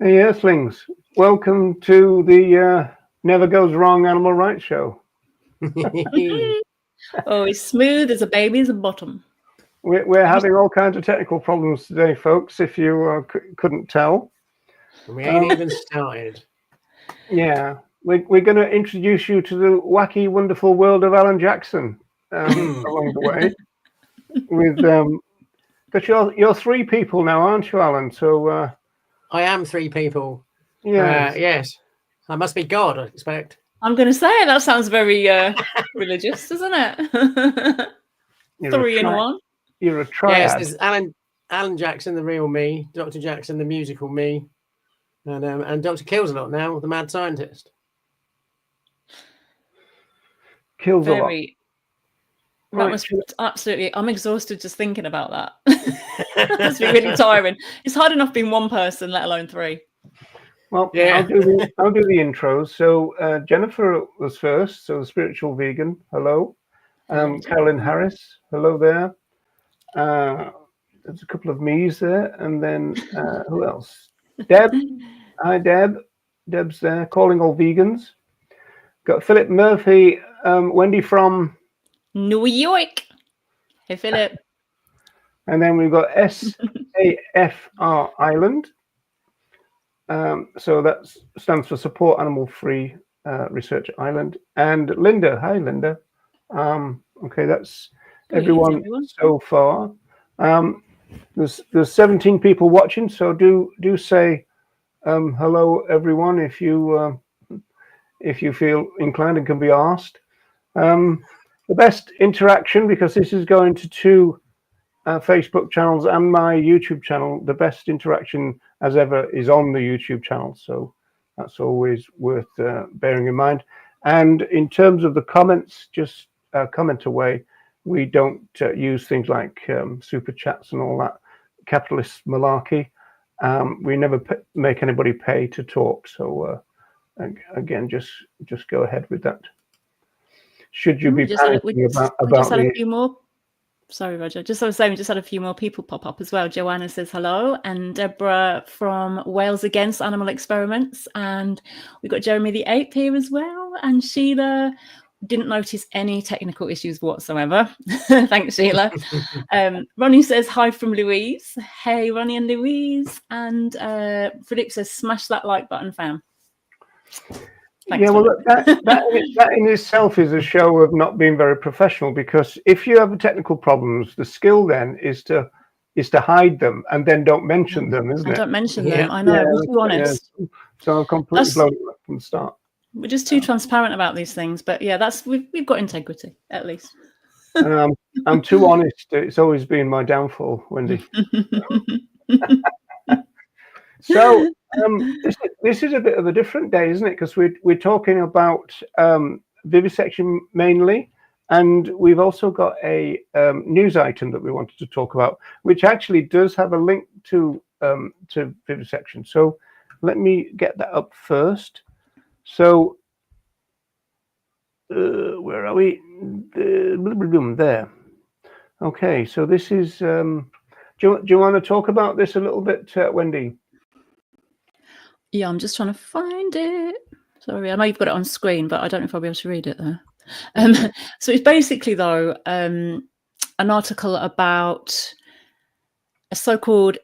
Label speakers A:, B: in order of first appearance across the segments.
A: Hey, Earthlings, welcome to the Never Goes Wrong Animal Rights Show.
B: Oh, it's smooth as a baby's bottom.
A: We're having all kinds of technical problems today, folks, if you couldn't tell.
C: We ain't even started.
A: Yeah, we're going to introduce you to the wacky, wonderful world of Allan Jackson along the way. With because you're three people now, aren't you, Allan? So
C: I am three people.
A: yes.
C: Yes. I must be God, I expect.
B: I'm going to say that sounds very religious, doesn't it? Three in one.
A: You're a triad.
C: Yes, there's Allan Jackson, the real me, Dr. Jackson, the musical me, and Dr. Killsalot now, the mad scientist.
A: Killsalot.
B: That was absolutely. I'm exhausted just thinking about that. That's really tiring. It's hard enough being one person, let alone three.
A: Well, yeah. I'll do the intros. So Jennifer was first. So the spiritual vegan. Hello. Carolyn Harris. Hello there. There's a couple of me's there, and then who else? Deb. Hi, Deb. Deb's there. Calling all vegans. Got Philip Murphy. Wendy from
B: New York. Hey, Philip.
A: And then we've got SAFR Island. So that stands for Support Animal Free Research Island. And Linda. Hi, Linda. Okay, that's everyone so far. There's 17 people watching, so do say hello, everyone, if you feel inclined and can be asked. The best interaction, because this is going to two Facebook channels and my YouTube channel, the best interaction as ever is on the YouTube channel. So that's always worth bearing in mind. And in terms of the comments, just comment away. We don't use things like super chats and all that capitalist malarkey. We never make anybody pay to talk. So again, just go ahead with that. Should you be panicking about
B: a few more? Sorry, Roger. Just I was saying, we just had a few more people pop up as well. Joanna says hello, and Deborah from Wales Against Animal Experiments, and we've got Jeremy the Ape here as well, and Sheila. Didn't notice any technical issues whatsoever. Thanks, Sheila. Ronnie says hi from Louise. Hey, Ronnie and Louise. And Philip says smash that like button, fam. Thanks,
A: yeah, well, that in itself is a show of not being very professional, because if you have technical problems, the skill then is to hide them and then don't mention them, isn't it?
B: Don't mention them. I know. We'll be honest.
A: Yeah. So I'm completely blown up from the start.
B: We're just too transparent about these things, but yeah, we've got integrity at least.
A: I'm too honest. It's always been my downfall, Wendy. So this is a bit of a different day, isn't it? Because we're talking about vivisection mainly, and we've also got a news item that we wanted to talk about, which actually does have a link to vivisection. So let me get that up first. So where are we? There. Okay, so this is. Do you want to talk about this a little bit, Wendy?
B: Yeah, I'm just trying to find it. Sorry, I know you've got it on screen, but I don't know if I'll be able to read it there. So it's basically, though, an article about a so-called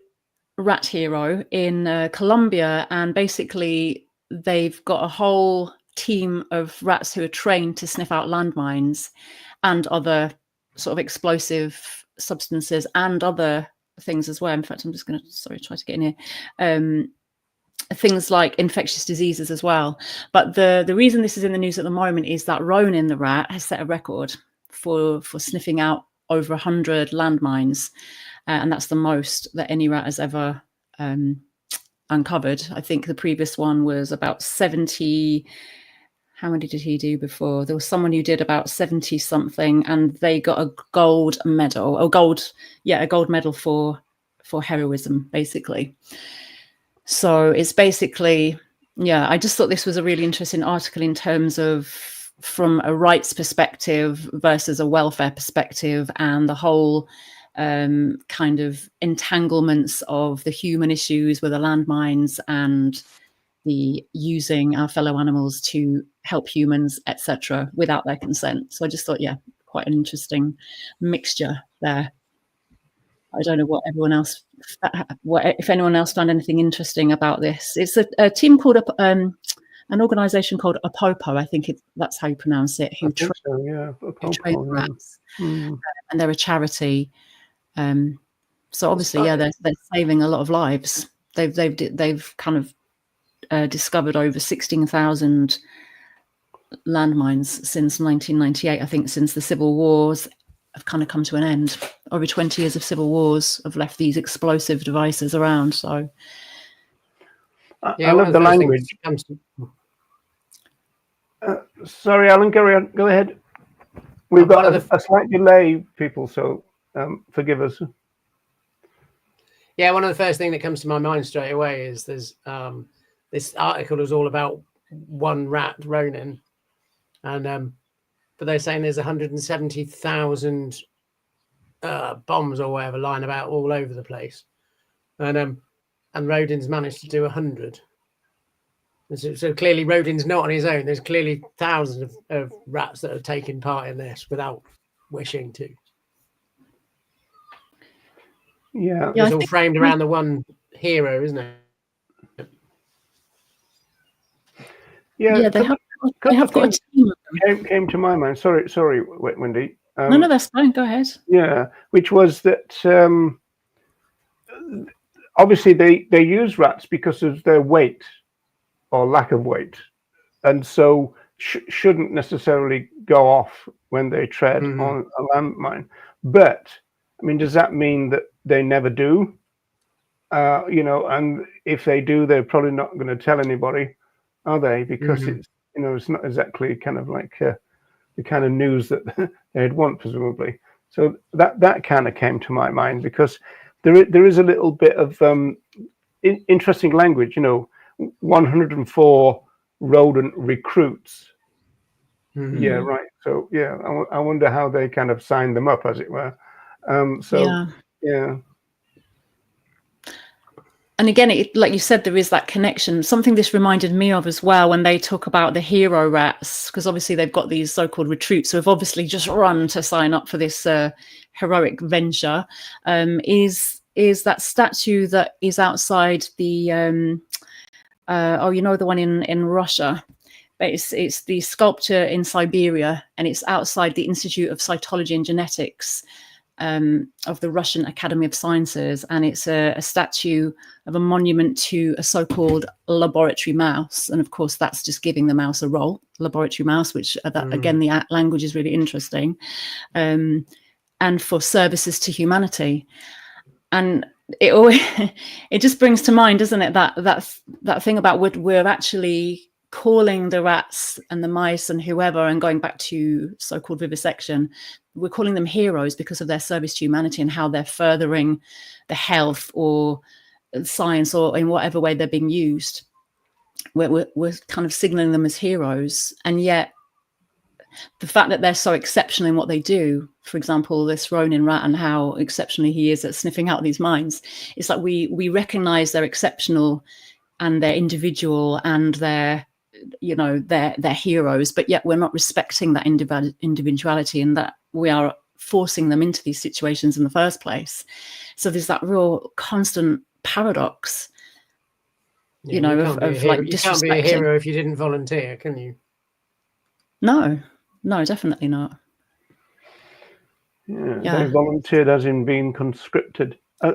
B: rat hero in Colombia, and basically they've got a whole team of rats who are trained to sniff out landmines and other sort of explosive substances and other things as well. In fact, I'm just going to, try to get in here. Things like infectious diseases as well. But the reason this is in the news at the moment is that Ronin the rat has set a record for sniffing out over 100 landmines. And that's the most that any rat has ever uncovered. I think the previous one was about 70. How many did he do before? There was someone who did about 70 something, and they got a gold medal, a gold medal for heroism, basically. So it's basically, I just thought this was a really interesting article in terms of from a rights perspective versus a welfare perspective, and the whole kind of entanglements of the human issues with the landmines and the using our fellow animals to help humans, etc., without their consent. So I just thought, yeah, quite an interesting mixture there. I don't know what everyone else, if anyone else found anything interesting about this. It's a team called an organisation called Apopo, I think that's how you pronounce it, who train rats, and they're a charity. So obviously, yeah, they're saving a lot of lives. They've kind of discovered over 16,000 landmines since 1998. I think since the civil wars have kind of come to an end. Over 20 years of civil wars have left these explosive devices around. So,
A: I love the language. Sorry, Alan, go ahead. We've got a slight delay, people, so forgive us.
C: Yeah, one of the first things that comes to my mind straight away is there's this article is all about one rat, Ronin, and but they're saying there's 170,000 bombs or whatever lying about all over the place, and Rodin's managed to do 100. So clearly Rodin's not on his own. There's clearly thousands of rats that have taken part in this without wishing to.
A: Yeah,
C: it's all framed around the one hero, isn't it?
A: Yeah,
B: they have got a team.
A: Came to my mind. Sorry, Wendy.
B: No, that's fine. Go ahead.
A: Yeah, which was that obviously they use rats because of their weight or lack of weight, and so shouldn't necessarily go off when they tread on a landmine. But I mean, does that mean that they never do? And if they do, they're probably not going to tell anybody, are they? Because it's it's not exactly kind of like the kind of news that they'd want, presumably. So that kind of came to my mind, because there is a little bit of interesting language. 104 rodent recruits. Yeah, right. So yeah, I wonder how they kind of signed them up, as it were. Yeah.
B: And again, like you said, there is that connection. Something this reminded me of as well when they talk about the hero rats, because obviously they've got these so-called recruits who have obviously just run to sign up for this heroic venture. Is that statue that is outside the the one in Russia? But it's the sculpture in Siberia, and it's outside the Institute of Cytology and Genetics of the Russian Academy of Sciences, and it's a statue of a monument to a so-called laboratory mouse. And of course, that's just giving the mouse a role, laboratory mouse, which again, the language is really interesting, and for services to humanity. And it just brings to mind, doesn't it, that thing about we're actually calling the rats and the mice and whoever, and going back to so-called vivisection, we're calling them heroes because of their service to humanity and how they're furthering the health or science, or in whatever way they're being used. We're kind of signaling them as heroes, and yet the fact that they're so exceptional in what they do, for example, this Ronin rat and how exceptionally he is at sniffing out these mines, it's like we recognize they're exceptional and they're individual and they're heroes, but yet we're not respecting that individuality, and that we are forcing them into these situations in the first place. So there's that real constant paradox, of like disrespecting. You
C: can't be a hero if you didn't volunteer, can you?
B: No, definitely not.
A: They volunteered as in being conscripted. I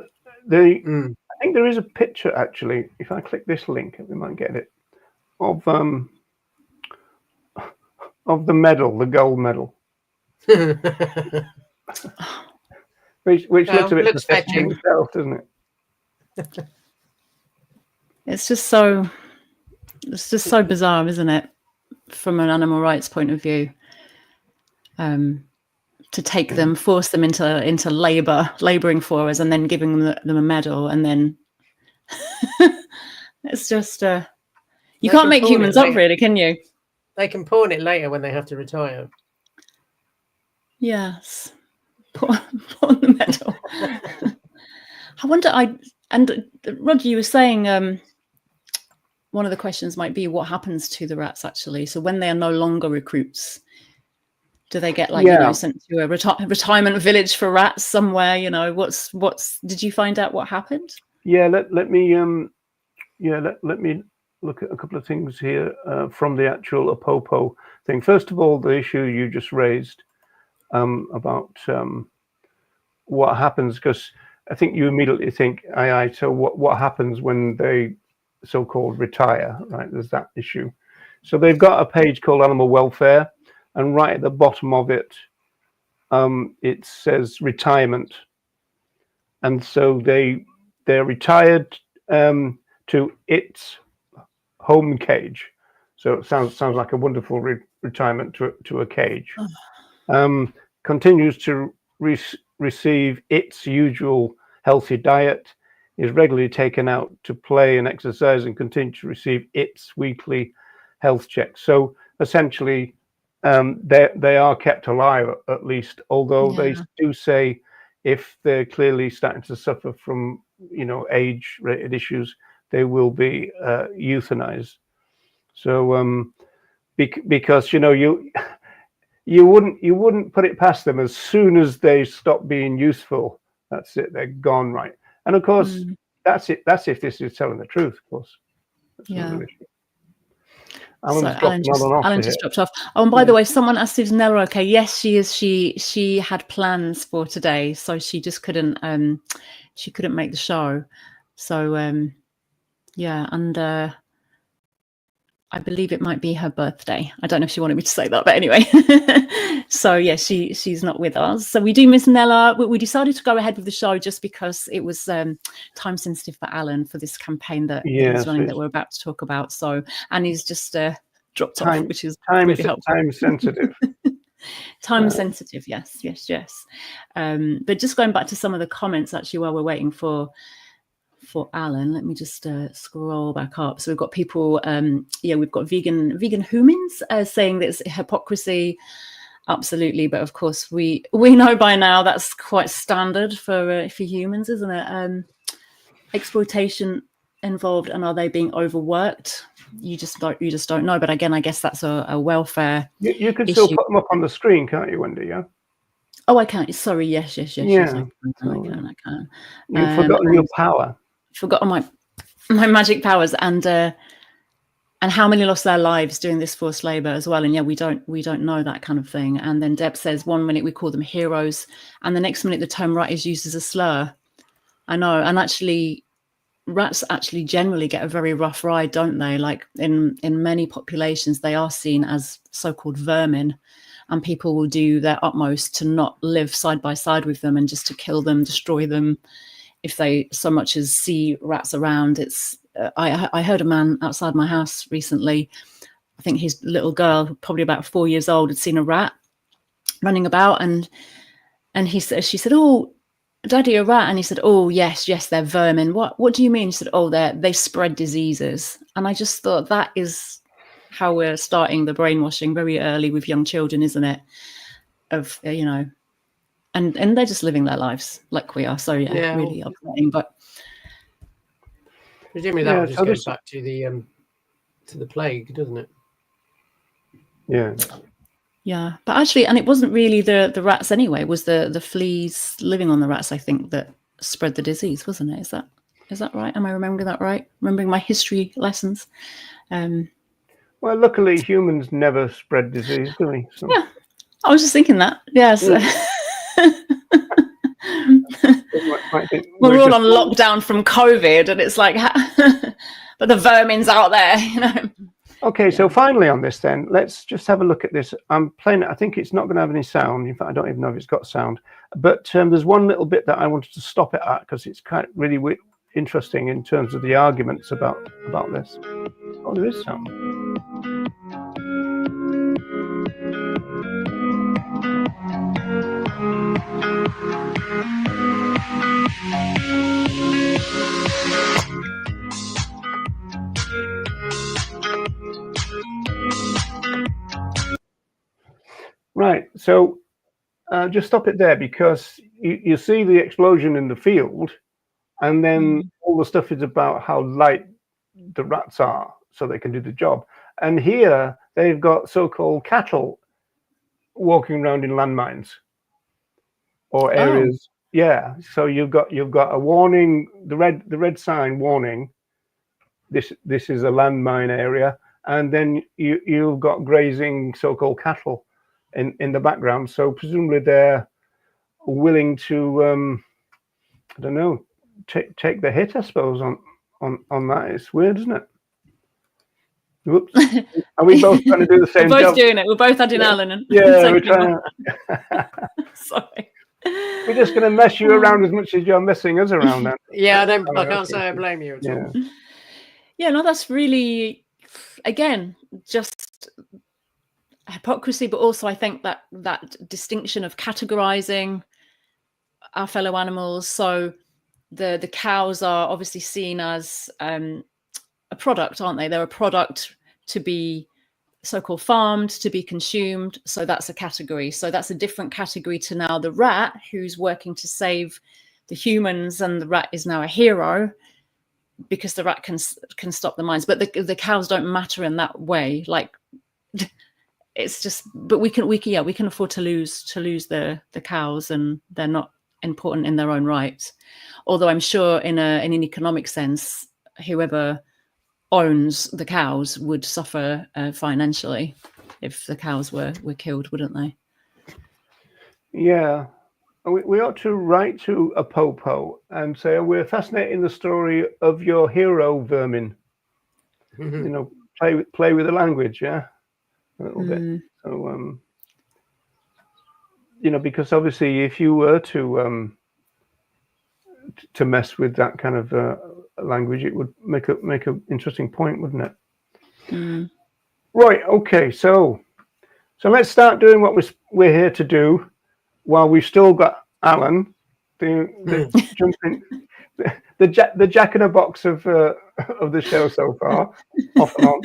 A: think there is a picture, actually. If I click this link, we might get it, of the medal, the gold medal, which looks a bit pathetic itself, doesn't it?
B: It's just so bizarre, isn't it, from an animal rights point of view, to take them, force them into laboring for us, and then giving them a medal, and then it's just you can't make humans up, really, can you?
C: They can pawn it later when they have to retire.
B: Yes, put on the medal. I wonder. And Roger, you were saying one of the questions might be what happens to the rats actually. So when they are no longer recruits, do they get sent to a retirement village for rats somewhere? What's did you find out what happened?
A: Yeah, let me let me look at a couple of things here from the actual Apopo thing. First of all, the issue you just raised about what happens, because I think you immediately think, aye, so what happens when they so-called retire, right? There's that issue. So they've got a page called Animal Welfare, and right at the bottom of it, it says retirement. And so they're retired to its home cage. So it sounds like a wonderful retirement to a cage. Continues to receive its usual healthy diet, is regularly taken out to play and exercise, and continue to receive its weekly health checks. So essentially, they are kept alive at least, although they do say if they're clearly starting to suffer from age-related issues, they will be euthanized. So because you wouldn't put it past them as soon as they stop being useful. That's it, they're gone, right? And of course, that's it. That's if this is telling the truth, of course. That's another issue.
B: Alan just dropped off. Oh, and by the way, someone asked if Nella okay. Yes, she is. She had plans for today, so she just couldn't make the show. So yeah, and I believe it might be her birthday. I don't know if she wanted me to say that, but anyway. So yeah, she's not with us. So we do miss Nella. We decided to go ahead with the show just because it was time sensitive for Alan for this campaign that he's running that we're about to talk about. So, and he's just dropped off, which is really helpful.
A: Time sensitive.
B: Time sensitive, yes. But just going back to some of the comments actually while we're waiting for Alan, let me just scroll back up. So we've got people, we've got vegan humans saying that it's hypocrisy. Absolutely, but of course we know by now that's quite standard for humans, isn't it? Exploitation involved, and are they being overworked? You just don't know. But again, I guess that's a welfare.
A: You can still put them up on the screen, can't you, Wendy? Yeah.
B: Oh, I can. Sorry. Yes.
A: Yeah.
B: I can.
A: You've forgotten your power.
B: Forgotten my magic powers, and how many lost their lives doing this forced labor as well. And yeah, we don't know that kind of thing. And then Deb says 1 minute we call them heroes, and the next minute the term rat is used as a slur. I know. And actually, rats actually generally get a very rough ride, don't they? Like in many populations, they are seen as so-called vermin, and people will do their utmost to not live side by side with them and just to kill them, destroy them. If they so much as see rats around. It's I heard a man outside my house recently. I think his little girl, probably about 4 years old, had seen a rat running about, and she said, "Oh, Daddy, a rat?" And he said, "Oh, yes, they're vermin." What do you mean? He said, "Oh, they spread diseases." And I just thought that is how we're starting the brainwashing very early with young children, isn't it? Of and they're just living their lives like we are. So really upsetting. But
C: presumably that just goes back to the plague, doesn't it?
A: Yeah.
B: But actually, and it wasn't really the rats anyway. It was the fleas living on the rats, I think, that spread the disease, wasn't it? Is that right? Am I remembering that right? Remembering my history lessons.
A: Well, luckily humans never spread disease, do we? So.
B: Yeah, I was just thinking that. Yes. We're all on lockdown from COVID, and it's like, but the vermin's out there,
A: Okay, so finally on this, then let's just have a look at this. I'm playing it. I think it's not going to have any sound. In fact, I don't even know if it's got sound. But there's one little bit that I wanted to stop it at because it's kind of really interesting in terms of the arguments about this. Oh, there is sound. Right, so just stop it there, because you see the explosion in the field, and then all the stuff is about how light the rats are so they can do the job. And here they've got so-called cattle walking around in landmines or areas. Yeah, so you've got a warning, the red sign warning, this is a landmine area, and then you've got grazing so-called cattle in the background. So presumably they're willing to I don't know, take the hit, I suppose, on that. It's weird, isn't it? Whoops. Are we both trying to do the same
B: We're both
A: job?
B: doing it. We're both adding Allan. And
A: Yeah, we're trying.
B: Sorry.
A: We're just going to mess you around as much as you're messing us around. Then.
C: Yeah, I can't say I blame you at all.
B: Yeah, no, that's really, again, just hypocrisy, but also I think that distinction of categorizing our fellow animals. So the cows are obviously seen as a product, aren't they? They're a product to be so-called farmed, to be consumed. So that's a category. So that's a different category to now the rat, who's working to save the humans, and the rat is now a hero because the rat can stop the mines. But the cows don't matter in that way. Like, it's just, but we can afford to lose the cows, and they're not important in their own right. Although I'm sure in an economic sense, whoever owns the cows would suffer financially if the cows were killed, wouldn't they?
A: Yeah, we ought to write to a popo and say, we're fascinated in the story of your hero, vermin. You know, play with the language, yeah, a little bit. So you know, because obviously if you were to mess with that kind of language, it would make a interesting point, wouldn't it? Right. Okay. So let's start doing what we're here to do, while we've still got Allan, jumping, the jack in a box of the show so far, off and on.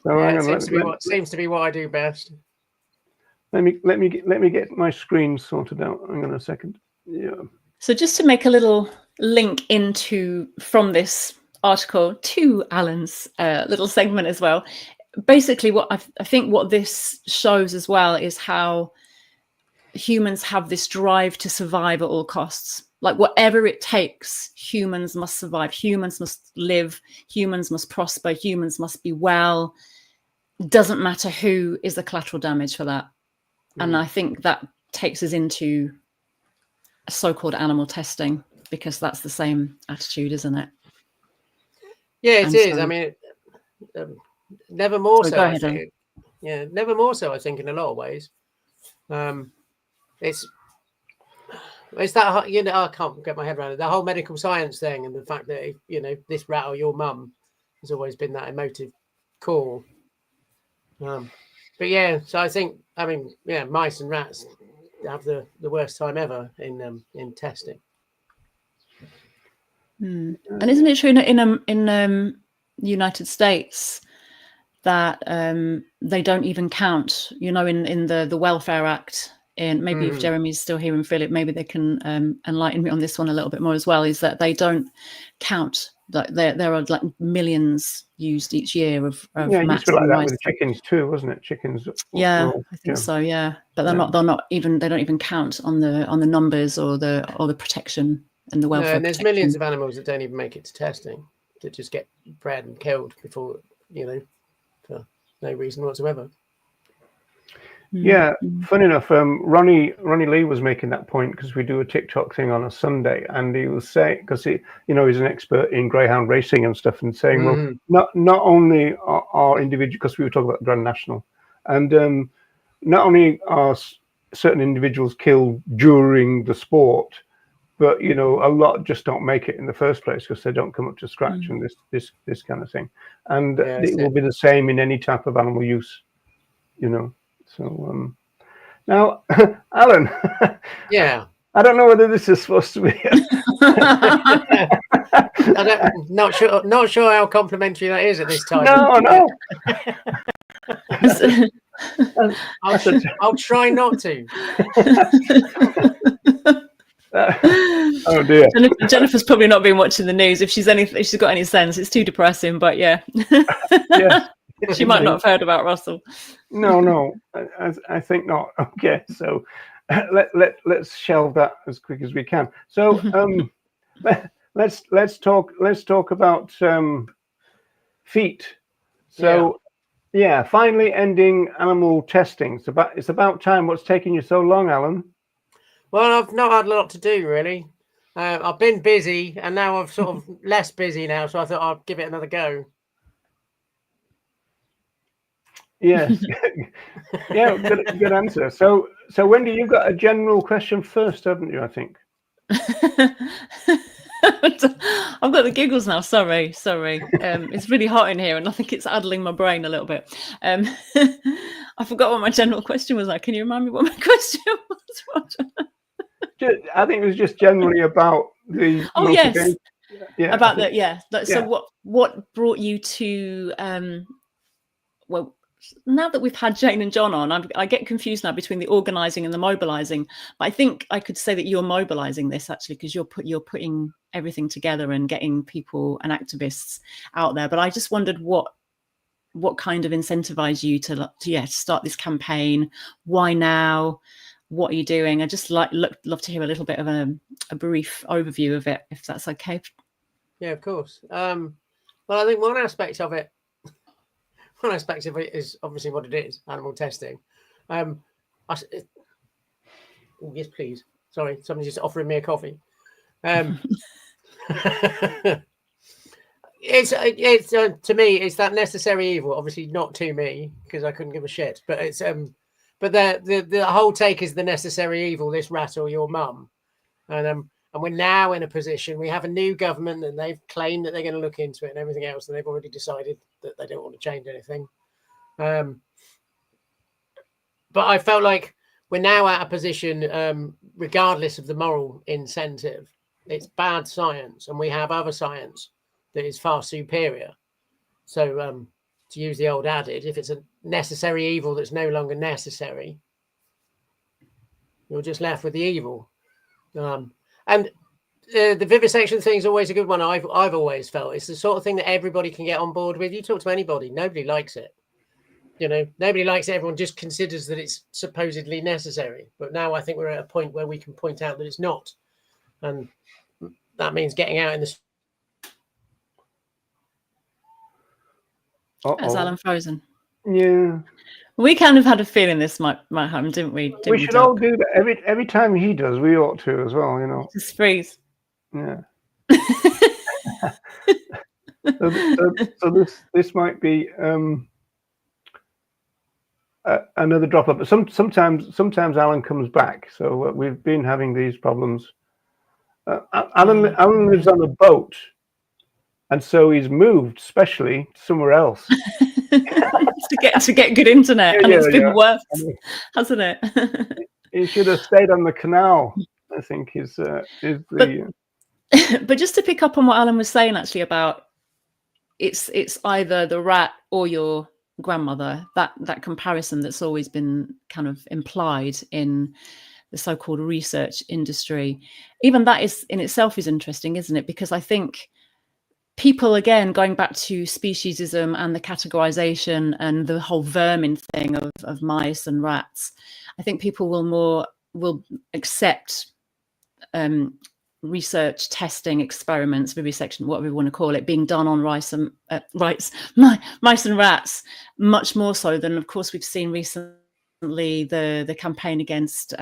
A: So
C: seems to be what I do best.
A: Let me get my screen sorted out. Hang on a second. Yeah.
B: So just to make a little link from this article to Allan's little segment as well. Basically, what I think what this shows as well is how humans have this drive to survive at all costs. Like, whatever it takes, humans must survive. Humans must live. Humans must prosper. Humans must be well. Doesn't matter who is the collateral damage for that. And I think that takes us into so-called animal testing, because that's the same attitude, isn't it?
C: Yeah, it is. I mean, never more so.
B: I
C: think. Yeah, never more so. I think in a lot of ways, it's that, you know, I can't get my head around it. The whole medical science thing, and the fact that, you know, this rat or your mum has always been that emotive call. But yeah, so I think, I mean, yeah, mice and rats have the worst time ever in testing.
B: And isn't it true in the United States that they don't even count, you know, in the Welfare Act? And maybe if Jeremy's still here and Philip, maybe they can enlighten me on this one a little bit more as well, is that they don't count that there are like millions used each year of
A: used to be like that with chickens too, wasn't it? Chickens.
B: Yeah, I think so. Yeah, but they're not even, they don't even count on the numbers or the protection and the welfare.
C: No, and there's millions of animals that don't even make it to testing, that just get bred and killed before, you know, for no reason whatsoever.
A: Yeah, funny enough, Ronnie Lee was making that point, because we do a TikTok thing on a Sunday, and he was saying, because he, you know, he's an expert in greyhound racing and stuff, and saying, well, not only are individuals, because we were talking about Grand National, and not only are certain individuals killed during the sport, but, you know, a lot just don't make it in the first place because they don't come up to scratch and this kind of thing, and it will be the same in any type of animal use, you know. So now, Allan.
C: Yeah.
A: I don't know whether this is supposed to be.
C: Not sure how complimentary that is at this time.
A: No.
C: I'll try not to.
A: Oh dear.
B: Jennifer's probably not been watching the news. If she's got any sense, it's too depressing. But yeah,
A: Yes,
B: she might not have heard about Russell.
A: No, I think not. Okay, so let's shelve that as quick as we can. So let's talk about F.E.A.T. So yeah, finally ending animal testing. It's about time. What's taking you so long, Alan?
C: Well, I've not had a lot to do really. I've been busy, and now I'm sort of less busy now. So I thought I'd give it another go.
A: Yes, yeah, good answer. So Wendy, you've got a general question first, haven't you? I think.
B: I've got the giggles now. Sorry. It's really hot in here, and I think it's addling my brain a little bit. I forgot what my general question was. Like, can you remind me what my question was?
A: I think it was just generally about the.
B: Oh yes,
A: yeah.
B: About that. Yeah. So what brought you to? Well, now that we've had Jane and John on, I get confused now between the organising and the mobilising. But I think I could say that you're mobilising this actually, because you're putting everything together and getting people and activists out there. But I just wondered what kind of incentivized you to start this campaign. Why now? What are you doing? I just love to hear a little bit of a brief overview of it, if that's okay.
C: Yeah, of course. Well, I think one aspect of it is obviously what it is, animal testing. Oh, yes, please. Sorry, somebody's just offering me a coffee. It's to me, it's that necessary evil. Obviously, not to me, because I couldn't give a shit. But it's but the whole take is the necessary evil. This rat or your mum, and we're now in a position. We have a new government, and they've claimed that they're going to look into it and everything else, and they've already decided that they don't want to change anything. But I felt like we're now at a position, regardless of the moral incentive, it's bad science, and we have other science that is far superior. So to use the old adage, if it's a necessary evil that's no longer necessary, you're just left with the evil. And the vivisection thing is always a good one. I've always felt it's the sort of thing that everybody can get on board with. You talk to anybody, nobody likes it. Nobody likes it. Everyone just considers that it's supposedly necessary. But now I think we're at a point where we can point out that it's not. And that means getting out in the...
B: Has Alan frozen?
A: Yeah.
B: We kind of had a feeling this might happen, didn't we?
A: We should all do that. Every time he does, we ought to as well,
B: Just freeze.
A: Yeah. so this might be another drop up. But sometimes Alan comes back. So we've been having these problems. Alan lives on a boat, and so he's moved specially somewhere else
B: to get good internet, and it's been worse, hasn't it?
A: He should have stayed on the canal, I think is the.
B: But just to pick up on what Alan was saying, actually, about it's either the rat or your grandmother, that comparison that's always been kind of implied in the so-called research industry. Even that is in itself is interesting, isn't it? Because I think people, again, going back to speciesism and the categorization and the whole vermin thing of mice and rats, I think people will accept research, testing, experiments, vivisection, whatever we want to call it, being done on mice and rats, much more so than, of course, we've seen recently the campaign against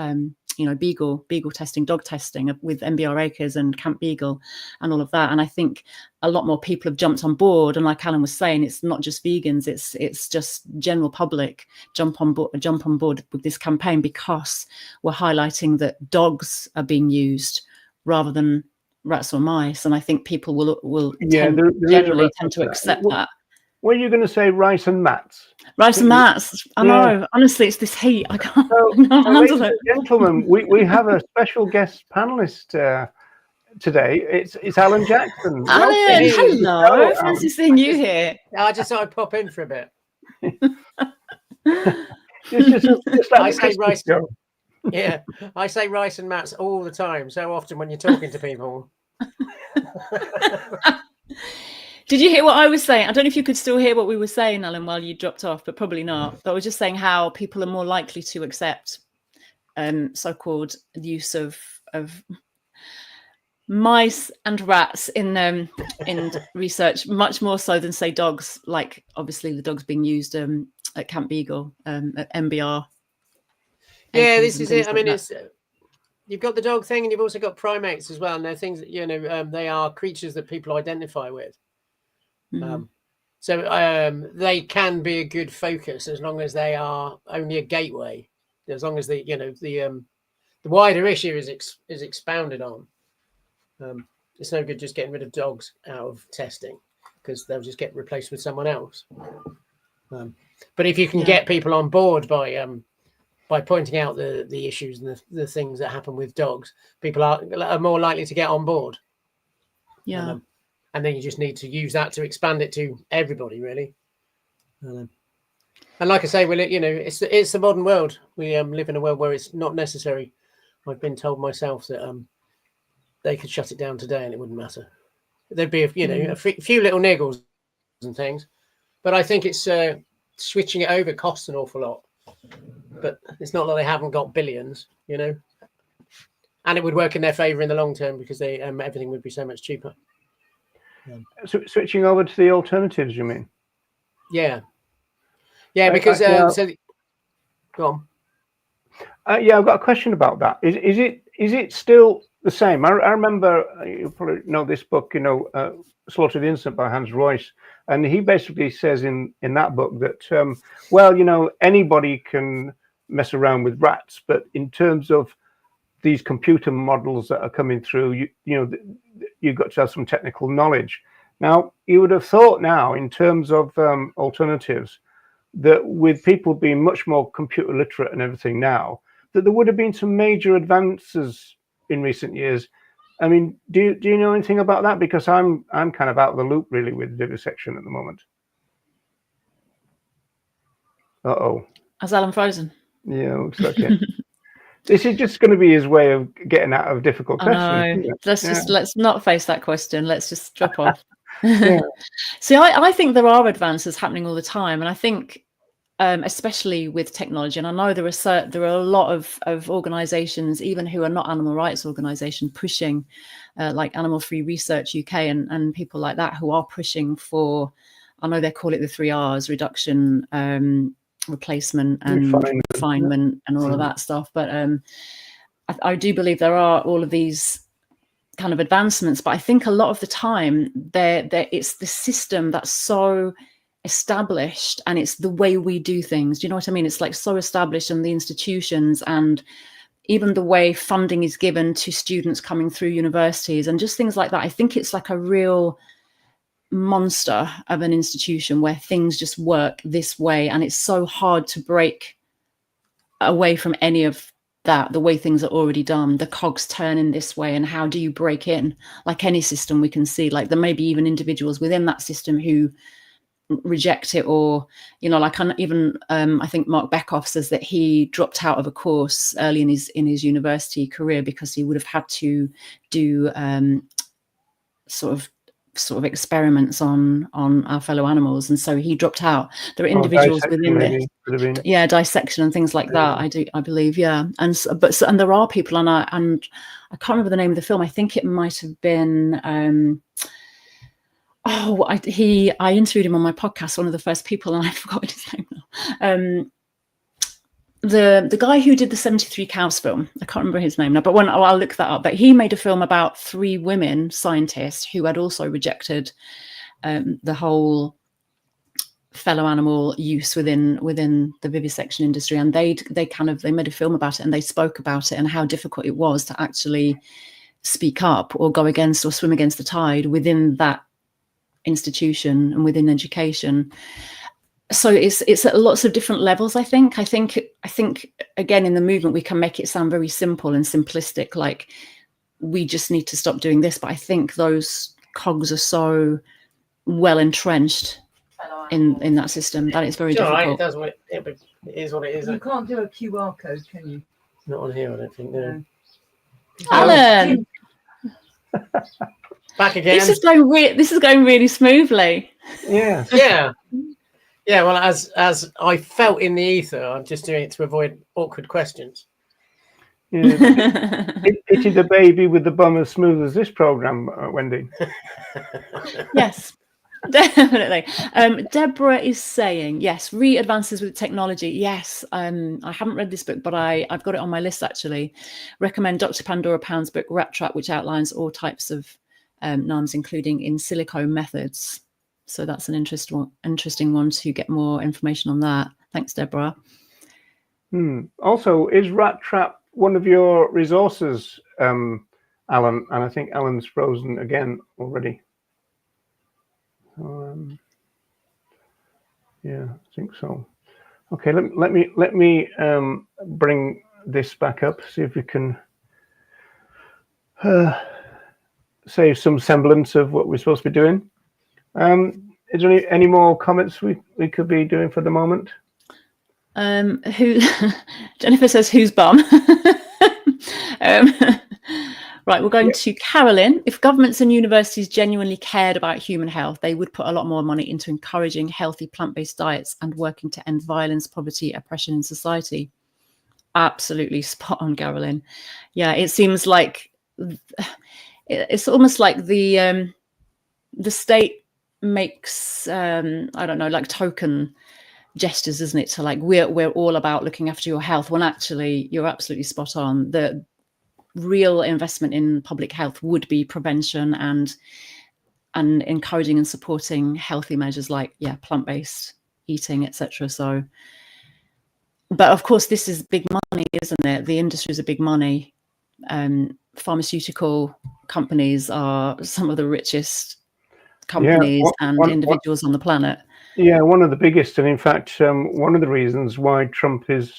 B: beagle testing, dog testing with MBR Acres and Camp Beagle and all of that. And I think a lot more people have jumped on board. And like Alan was saying, it's not just vegans, it's just general public jump on board with this campaign, because we're highlighting that dogs are being used rather than rats or mice. And I think people will generally tend to accept that.
A: Were you going to say rice and mats?
B: Rice and mats. I know. Honestly, it's this heat. I can't handle it.
A: Gentlemen, we have a special guest panelist today. It's Allan Jackson.
B: Alan, hello. Fancy seeing you here.
C: I just thought I'd pop in for a bit.
A: Just like
C: I
A: the
C: say
A: Christmas
C: rice.
A: show.
C: Yeah, I say rice and mats all the time. So often when you're talking to people.
B: Did you hear what I was saying? I don't know if you could still hear what we were saying, Alan, while you dropped off, but probably not. But I was just saying how people are more likely to accept so-called use of mice and rats in research, much more so than, say, dogs. Like, obviously, the dogs being used at Camp Beagle, at MBR.
C: Yeah, this is it. I
B: like
C: mean, it's you've got the dog thing, and you've also got primates as well. And they're things that they are creatures that people identify with. So they can be a good focus as long as they are only a gateway. As long as the wider issue is expounded on. It's no good just getting rid of dogs out of testing because they'll just get replaced with someone else. But if you can get people on board by pointing out the issues and the things that happen with dogs, people are more likely to get on board.
B: Yeah.
C: And then you just need to use that to expand it to everybody, really. And like I say, it's the modern world. We live in a world where it's not necessary. I've been told myself that they could shut it down today and it wouldn't matter. There'd be a few little niggles and things, but I think it's switching it over costs an awful lot. But it's not that they haven't got billions, and it would work in their favour in the long term because they everything would be so much cheaper.
A: So switching over to the alternatives, you mean?
C: Yeah, because go on.
A: Yeah, I've got a question about that. Is it still the same? I remember, you probably know this book, Slaughter of the Innocent by Hans Royce, and he basically says in that book that anybody can mess around with rats, but in terms of these computer models that are coming through, you've got to have some technical knowledge. Now, you would have thought now, in terms of alternatives, that with people being much more computer literate and everything now, that there would have been some major advances in recent years. I mean, do you know anything about that? Because I'm kind of out of the loop really with vivisection at the moment.
B: Has Alan frozen?
A: Yeah, looks like it. This is just going to be his way of getting out of difficult questions.
B: Let's not face that question. Let's just drop off. See, I think there are advances happening all the time, and I think especially with technology, and I know there are a lot of organizations, even who are not animal rights organizations, pushing like Animal Free Research UK and people like that, who are pushing for, I know they call it the 3 R's: reduction, replacement, and refinement and all of that stuff. But I do believe there are all of these kind of advancements, but I think a lot of the time it's the system that's so established, and it's the way we do things. Do you know what I mean? It's like so established, and the institutions, and even the way funding is given to students coming through universities and just things like that. I think it's like a real monster of an institution where things just work this way, and it's so hard to break away from any of that, the way things are already done. The cogs turn in this way, and how do you break in? Like any system we can see, like there may be even individuals within that system who reject it, or like I think Mark Beckhoff says that he dropped out of a course early in his university career because he would have had to do sort of experiments on our fellow animals, and so he dropped out. There are individuals within this, dissection and things like that. I believe, and there are people, and I can't remember the name of the film. I think it might have been. I interviewed him on my podcast, one of the first people, and I forgot his name now. The guy who did the 73 Cows film, I can't remember his name now, but I'll look that up. But he made a film about 3 women scientists who had also rejected the whole fellow animal use within the vivisection industry, and they made a film about it, and they spoke about it and how difficult it was to actually speak up or go against or swim against the tide within that institution and within education. So it's at lots of different levels. I think again, in the movement we can make it sound very simple and simplistic, like we just need to stop doing this, but I think those cogs are so well entrenched in that system. That is very difficult.
C: Right, it does what it is what it is.
D: You can't do a QR code, can you?
C: Not on here, I don't think. No.
B: Alan,
C: Back again.
B: this is going really smoothly.
A: Yeah.
C: Yeah. Yeah, well, as I felt in the ether, I'm just doing it to avoid awkward questions.
A: Yeah. Itty the baby with the bum as smooth as this program, Wendy.
B: Yes, definitely. Deborah is saying, yes, advances with technology. Yes, I haven't read this book, but I've got it on my list, actually. Recommend Dr. Pandora Pound's book, Rat Trap, which outlines all types of NAMs, including in silico methods. So that's an interesting one to get more information on that. Thanks, Deborah.
A: Also, is Rat Trap one of your resources, Alan? And I think Alan's frozen again already. Yeah, I think so. Okay, let me bring this back up. See if we can save some semblance of what we're supposed to be doing. Is there any more comments we could be doing for the moment?
B: Jennifer says, who's bum? Right, we're going to Carolyn. If governments and universities genuinely cared about human health, they would put a lot more money into encouraging healthy plant-based diets and working to end violence, poverty, oppression in society. Absolutely spot on, Carolyn. Yeah, it seems like it's almost like the state makes I don't know, like token gestures, isn't it, to like we're all about looking after your health, when actually you're absolutely spot on. The real investment in public health would be prevention and encouraging and supporting healthy measures like plant-based eating, etc. So, but of course this is big money, isn't it? The industry is a big money. Pharmaceutical companies are some of the richest companies and individuals on the planet.
A: Yeah, one of the biggest, and in fact, one of the reasons why Trump is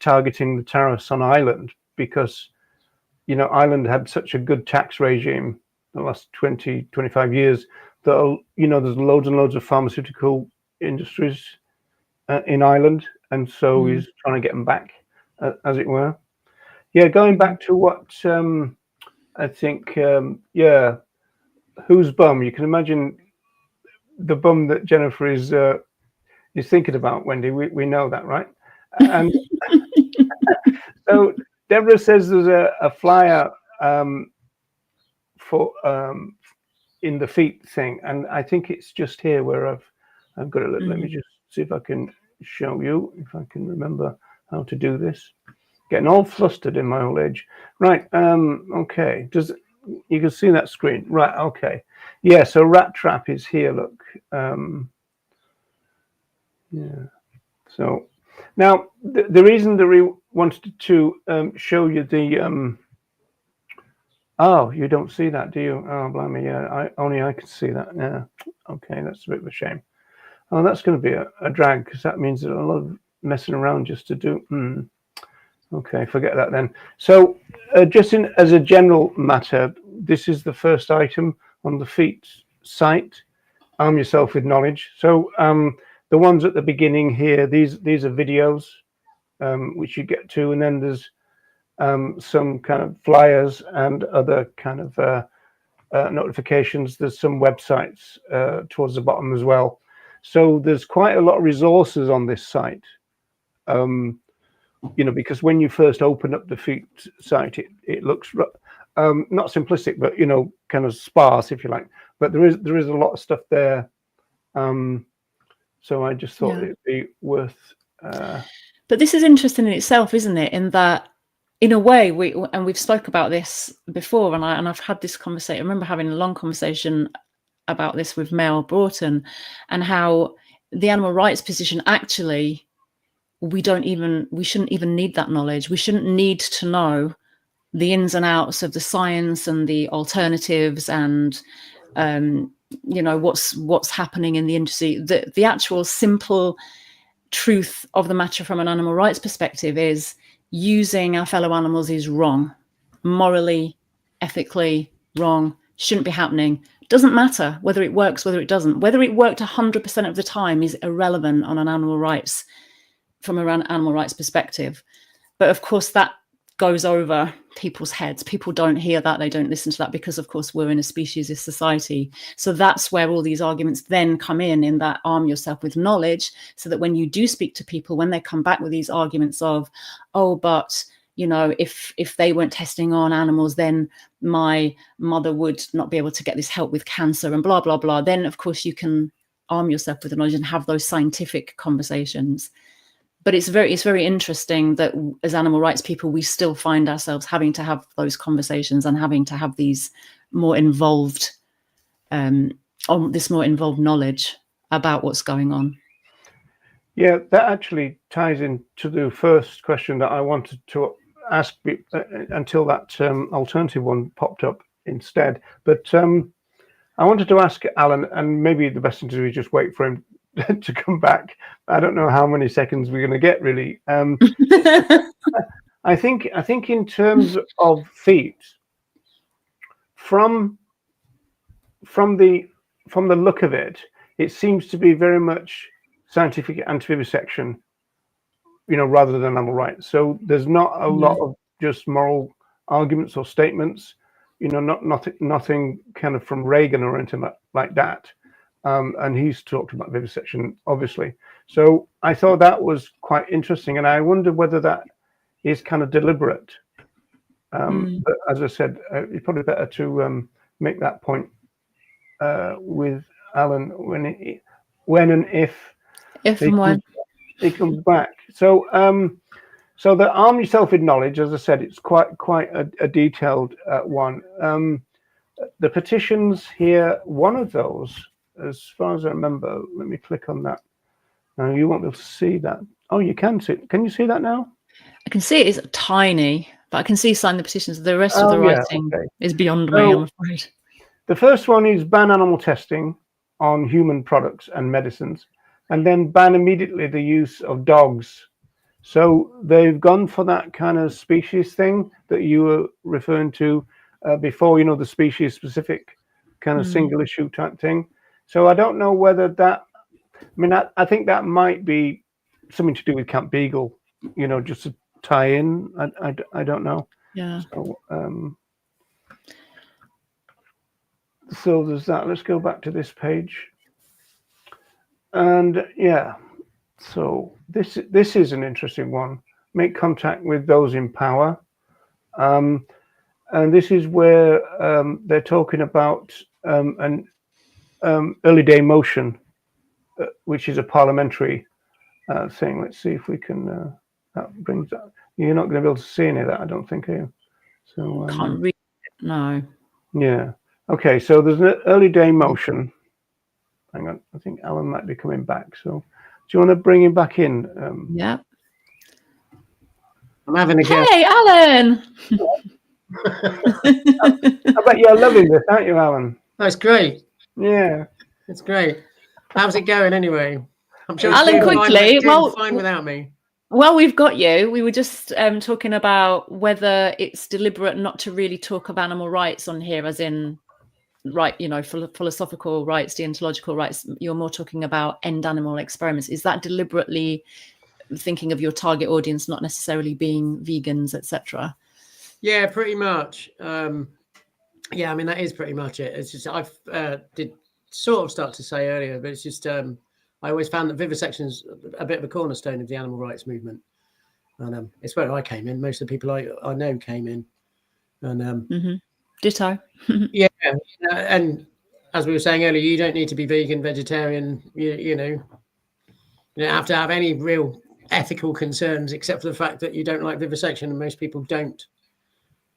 A: targeting the tariffs on Ireland, because Ireland had such a good tax regime the last 20-25 years that there's loads and loads of pharmaceutical industries in Ireland, and so he's trying to get them back, as it were. Yeah, going back to what I think, whose bum? You can imagine the bum that Jennifer is thinking about, Wendy. We know that, right? And so Deborah says there's a flyer for in the F.E.A.T thing, and I think it's just here where I've got it. Let me just see if I can show you, if I can remember how to do this. Getting all flustered in my old age. Right. Okay. You can see that screen, right? Okay. Yeah. So Rat Trap is here. Look. Yeah. So now the reason that we wanted to show you the oh, you don't see that, do you? Oh, blimey. Yeah. Only I can see that. Yeah. Okay. That's a bit of a shame. Oh, that's going to be a drag, because that means that a lot of messing around just to do. Okay, forget that then. So just as a general matter, this is the first item on the F.E.A.T site. Arm yourself with knowledge. So the ones at the beginning here, these are videos which you get to, and then there's some kind of flyers and other kind of notifications. There's some websites towards the bottom as well. So there's quite a lot of resources on this site. Because when you first open up the F.E.A.T site, it looks not simplistic, but kind of sparse, if you like. But there is a lot of stuff there. So I just thought it'd be worth.
B: But this is interesting in itself, isn't it? In that, in a way, we've spoke about this before, and I've had this conversation. I remember having a long conversation about this with Mel Broughton, and how the animal rights position actually. We shouldn't even need that knowledge. We shouldn't need to know the ins and outs of the science and the alternatives and what's happening in the industry. The actual simple truth of the matter from an animal rights perspective is using our fellow animals is wrong, morally, ethically wrong, shouldn't be happening. Doesn't matter whether it works, whether it doesn't. Whether it worked 100% of the time is irrelevant on an animal rights, from an animal rights perspective. But of course, that goes over people's heads. People don't hear that. They don't listen to that because, of course, we're in a speciesist society. So that's where all these arguments then come in that arm yourself with knowledge, so that when you do speak to people, when they come back with these arguments of, oh, but, you know, if they weren't testing on animals, then my mother would not be able to get this help with cancer and blah, blah, blah. Then, of course, you can arm yourself with the knowledge and have those scientific conversations. But it's very interesting that as animal rights people, we still find ourselves having to have those conversations and having to have these more involved, this more involved knowledge about what's going on.
A: Yeah, that actually ties into the first question that I wanted to ask until that alternative one popped up instead. But I wanted to ask Allan, and maybe the best thing to do is just wait for him to come back. I don't know how many seconds we're going to get, really. I think in terms of F.E.A.T, from the look of it, it seems to be very much scientific anti-vivisection, you know, rather than animal rights. So there's not a lot of just moral arguments or statements, you know, nothing kind of from Reagan or anything like that. And he's talked about vivisection, obviously. So I thought that was quite interesting, and I wonder whether that is kind of deliberate. But as I said, it's probably better to make that point with Allan when and if
B: and when
A: he comes back. So so the arm yourself with knowledge, as I said, it's quite a detailed one. The petitions here, one of those, as far as I remember, let me click on that. Now you won't be able to see that. Oh, you can see. Can you see that now?
B: I can see it is tiny, but I can see sign the petitions. The rest of the writing is beyond me, I'm afraid.
A: The first one is ban animal testing on human products and medicines, and then ban immediately the use of dogs. So they've gone for that kind of species thing that you were referring to before, you know, the species specific kind of single issue type thing. So I don't know whether that, I mean, I think that might be something to do with Camp Beagle, you know, just to tie in. I don't know.
B: Yeah.
A: So there's that. Let's go back to this page. And yeah, so this is an interesting one. Make contact with those in power. And this is where they're talking about an early day motion, which is a parliamentary thing. Let's see if we can. That brings that. You're not going to be able to see any of that, I don't think, are you? So
B: Can't read it. No.
A: Yeah. Okay. So there's an early day motion. Hang on. I think Allan might be coming back. So do you want to bring him back in?
B: Yeah.
C: I'm having a go.
B: Hey, Allan.
A: I bet you're loving this, aren't you, Allan?
C: That's great.
A: Yeah.
C: It's great. How's it going anyway? I'm sure
B: Allan, quickly.
C: Fine without me.
B: Well, we've got you. We were just talking about whether it's deliberate not to really talk of animal rights on here, as in, right, you know, philosophical rights, deontological rights. You're more talking about end animal experiments. Is that deliberately thinking of your target audience not necessarily being vegans, etc.?
C: Yeah, pretty much. Yeah, I mean, that is pretty much it. It's just I did sort of start to say earlier, but it's just I always found that vivisection is a bit of a cornerstone of the animal rights movement, and it's where I came in. Most of the people I know came in, and
B: Ditto.
C: Yeah, and as we were saying earlier, you don't need to be vegan, vegetarian. You know, you don't have to have any real ethical concerns, except for the fact that you don't like vivisection, and most people don't.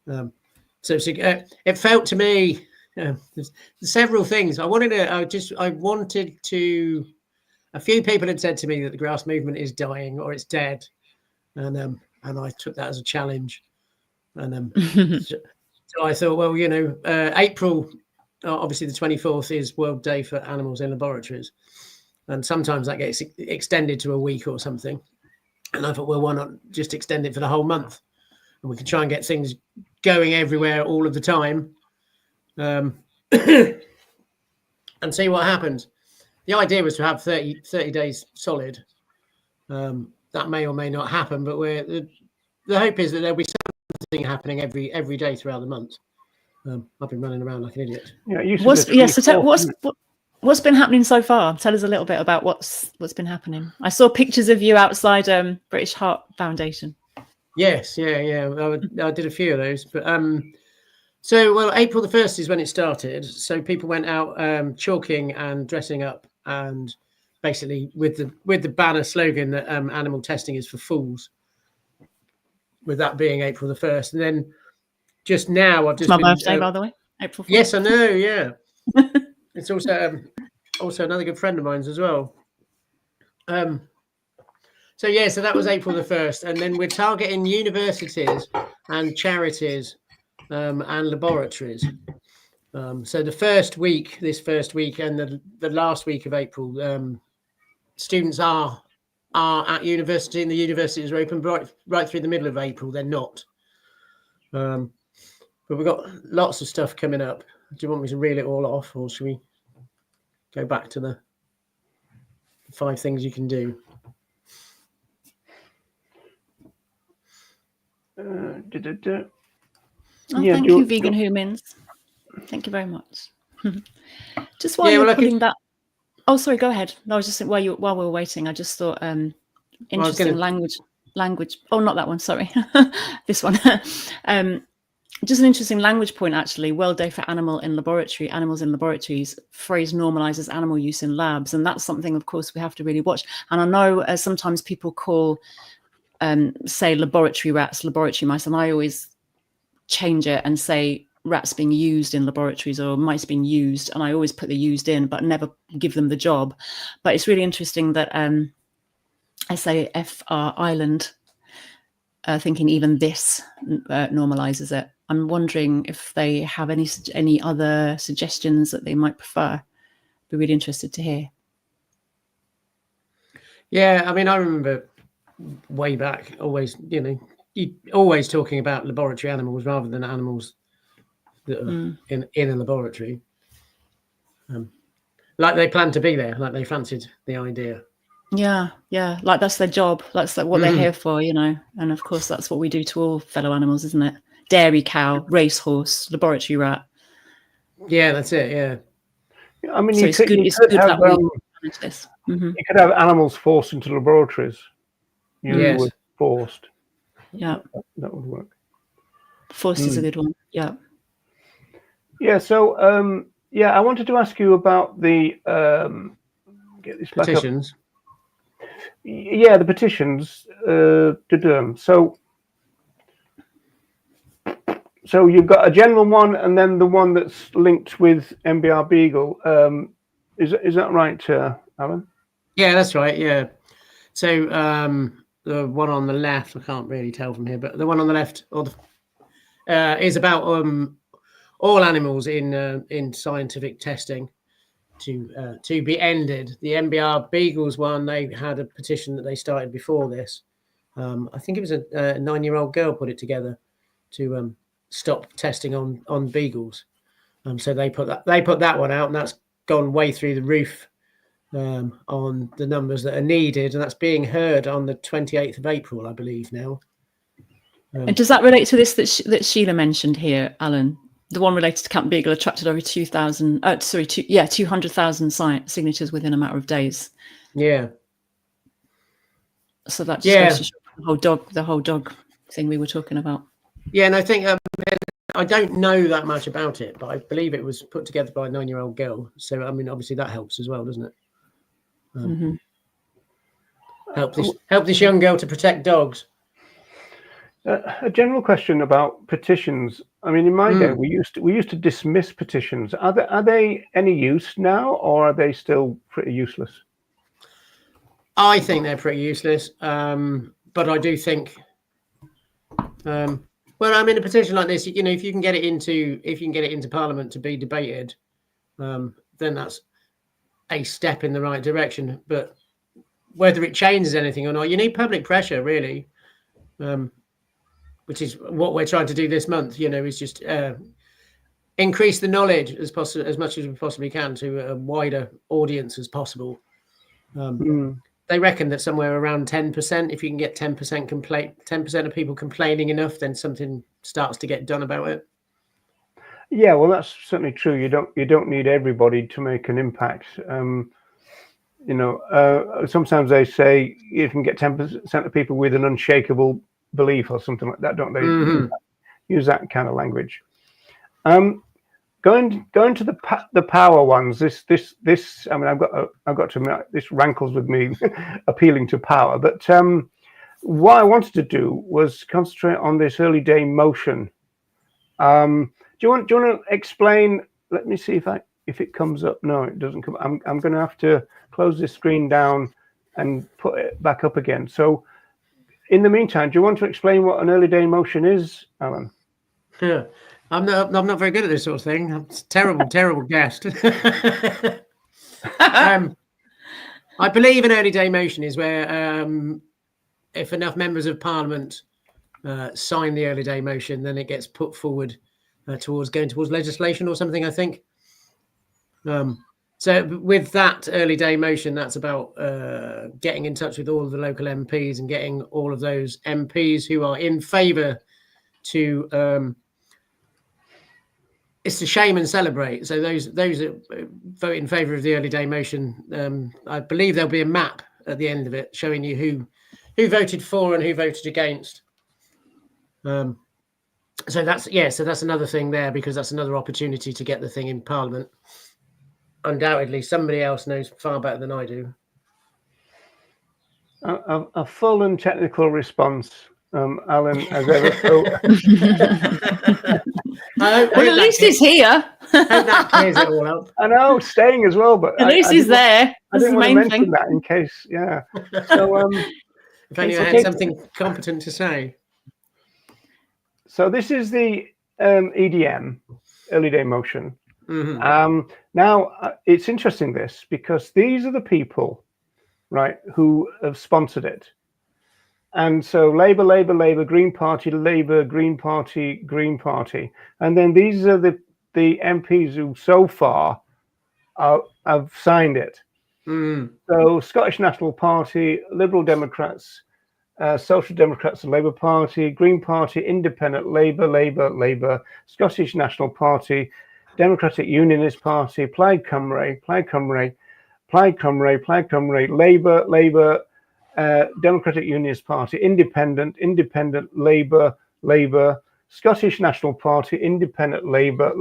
C: So it felt to me there's several things I wanted to. A few people had said to me that the grass movement is dying or it's dead, and I took that as a challenge, and so I thought, well, you know, April, obviously the 24th is World Day for Animals in Laboratories, and sometimes that gets extended to a week or something, and I thought, well, why not just extend it for the whole month, and we can try and get things going everywhere all of the time. and see what happens. The idea was to have 30 days solid. That may or may not happen, but the hope is that there'll be something happening every day throughout the month. I've been running around like an idiot.
A: Yeah,
B: what's been happening so far? Tell us a little bit about what's been happening. I saw pictures of you outside British Heart Foundation.
C: Yes, yeah. I did a few of those, but so April the 1st is when it started. So people went out chalking and dressing up, and basically with the banner slogan that animal testing is for fools. With that being April the 1st, and then just now I've just
B: it's my birthday, by the way, April 1st.
C: Yes, I know. Yeah, it's also another good friend of mine's as well. So that was April the 1st, and then we're targeting universities and charities and laboratories. So this first week, and the last week of April, students are at university, and the universities are open right through the middle of April. They're not. But we've got lots of stuff coming up. Do you want me to reel it all off, or should we go back to the 5 things you can do?
B: Thank you, Vegan Humans. Thank you very much. Just while you're pulling that. Oh, sorry. Go ahead. No, I was just while we were waiting. I just thought interesting language. Oh, not that one. Sorry, this one. Just an interesting language point, actually. World Day for Animals in Laboratories. Phrase normalizes animal use in labs, and that's something, of course, we have to really watch. And I know sometimes people call, say, laboratory rats laboratory mice, and I always change it and say rats being used in laboratories or mice being used, and I always put the used in, but never give them the job. But it's really interesting that I say F.R. Island, thinking even this normalizes it. I'm wondering if they have any other suggestions that they might prefer. Be really interested to hear.
C: Yeah, I mean, I remember way back, always talking about laboratory animals rather than animals that are in a laboratory. Like they planned to be there, like they fancied the idea.
B: Yeah, like that's their job. That's like what they're here for, And of course, that's what we do to all fellow animals, isn't it? Dairy cow, racehorse, laboratory rat.
C: Yeah, that's it. Yeah.
A: I mean, so you could have animals forced into laboratories. You were forced.
B: Yeah,
A: that would work.
B: Forced is a good one. Yeah.
A: Yeah. So, I wanted to ask you about the get this back
C: petitions.
A: Up. Yeah, the petitions. So you've got a general one, and then the one that's linked with MBR Beagle. Is that right, Alan?
C: Yeah, that's right. Yeah. So the one on the left, I can't really tell from here, but the one on the left is about all animals in scientific testing to be ended. The MBR Beagles one, they had a petition that they started before this. I think it was a 9-year-old girl put it together to stop testing on beagles. So they put that one out, and that's gone way through the roof on the numbers that are needed, and that's being heard on the 28th of April, I believe now.
B: And does that relate to this that Sheila mentioned here, Alan? The one related to Camp Beagle attracted over 200,000 signatures within a matter of days.
C: Yeah.
B: So that just goes to show the whole dog thing we were talking about. Yeah,
C: and I think I don't know that much about it, but I believe it was put together by a 9-year-old girl. So I mean, obviously that helps as well, doesn't it? Help this young girl to protect dogs.
A: A general question about petitions. I mean, in my day, we used to dismiss petitions. Are they any use now, or are they still pretty useless?
C: I think they're pretty useless, but I do think. Well, I mean, a petition like this, if you can get it into Parliament to be debated, then that's a step in the right direction. But whether it changes anything or not, you need public pressure, really. Which is what we're trying to do this month, is just increase the knowledge as much as we possibly can to a wider audience as possible. They reckon that somewhere around 10%, if you can get 10% of people complaining enough, then something starts to get done about it.
A: Yeah, well, that's certainly true. You don't need everybody to make an impact. Sometimes they say you can get 10% of people with an unshakable belief or something like that, don't they? Use that kind of language. Going to the power ones. This. I mean, I've got to admit, this rankles with me, appealing to power. But what I wanted to do was concentrate on this early day motion. Do you want to explain? Let me see if it comes up. No, it doesn't come. I'm going to have to close this screen down and put it back up again. So, in the meantime, do you want to explain what an early day motion is, Alan?
C: Yeah. I'm not very good at this sort of thing. I'm a terrible guest. I believe an early day motion is where if enough members of Parliament sign the early day motion, then it gets put forward towards legislation or something, I think. So with that early day motion, that's about getting in touch with all of the local MPs and getting all of those MPs who are in favour to it's to shame and celebrate. So those that vote in favour of the early day motion, I believe there'll be a map at the end of it showing you who voted for and who voted against. So that's another thing there, because that's another opportunity to get the thing in Parliament. Undoubtedly, somebody else knows far better than I do.
A: A full and technical response, Alan, as ever.
B: Well, at least he's here.
C: I hope that clears it all up.
A: I know, staying as well, but
B: at least he's there.
A: I didn't want to mention that in case, yeah. So,
C: if only I had something competent to say.
A: So this is the EDM, early day motion. Now, it's interesting this, because these are the people, right, who have sponsored it. And so Labour, Green Party, Labour, Green Party, Green Party. And then these are the MPs who so far have signed it. So Scottish National Party, Liberal Democrats, Social Democrats and Labour Party, Green Party, Independent, Labour, Scottish National Party, Democratic Unionist Party, Plaid Cymru, Labour, Democratic Unionist Party, Independent, Labour, Scottish National Party, Independent, Labour,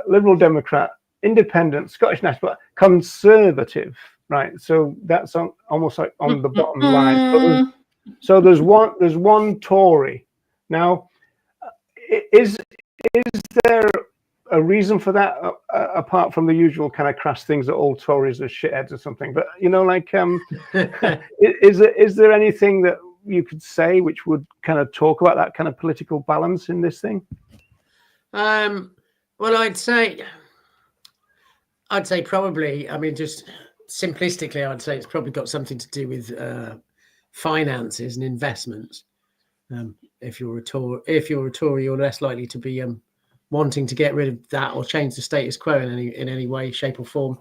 A: Liberal Democrat, Independent, Scottish National, Conservative, right? So that's almost like on the bottom line. So there's one Tory. Now, is there a reason for that, apart from the usual kind of crass things that all Tories are shitheads or something? But is there anything that you could say which would kind of talk about that kind of political balance in this thing?
C: Well, I'd say probably. I mean, just simplistically, I'd say it's probably got something to do with finances and investments. If you're a Tory, you're less likely to be wanting to get rid of that or change the status quo in any way, shape, or form.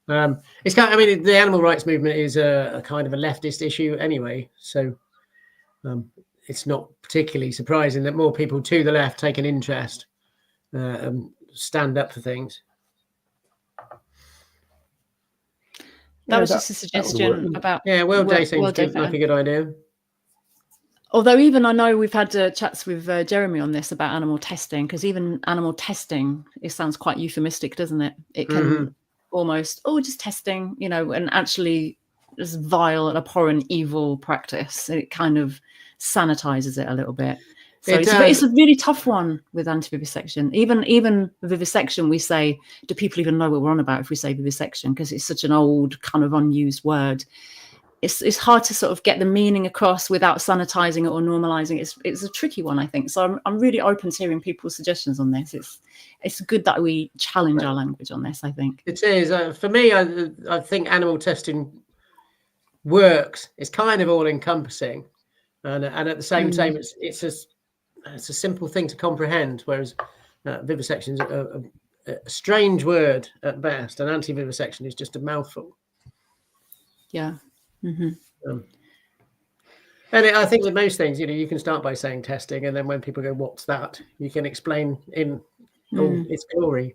C: It's kind of, I mean, the animal rights movement is a kind of a leftist issue anyway, so it's not particularly surprising that more people to the left take an interest and stand up for things.
B: That was just a suggestion about
C: World Day seems like a good idea.
B: Although even I know we've had chats with Jeremy on this about animal testing, because even animal testing, it sounds quite euphemistic, doesn't it? It can almost, just testing, and actually this vile and abhorrent evil practice. It kind of sanitizes it a little bit. So it's a really tough one with anti-vivisection. Even vivisection, we say, do people even know what we're on about if we say vivisection? Because it's such an old kind of unused word. It's hard to sort of get the meaning across without sanitizing it or normalizing it. It's a tricky one, I think. So I'm really open to hearing people's suggestions on this. It's good that we challenge our language on this, I think.
C: It is. For me, I think animal testing works. It's kind of all encompassing. And at the same time, it's a simple thing to comprehend. Whereas vivisection is a strange word at best, and anti-vivisection is just a mouthful.
B: Yeah.
C: And I think with most things, you can start by saying testing, and then when people go, "What's that?" you can explain in all its glory.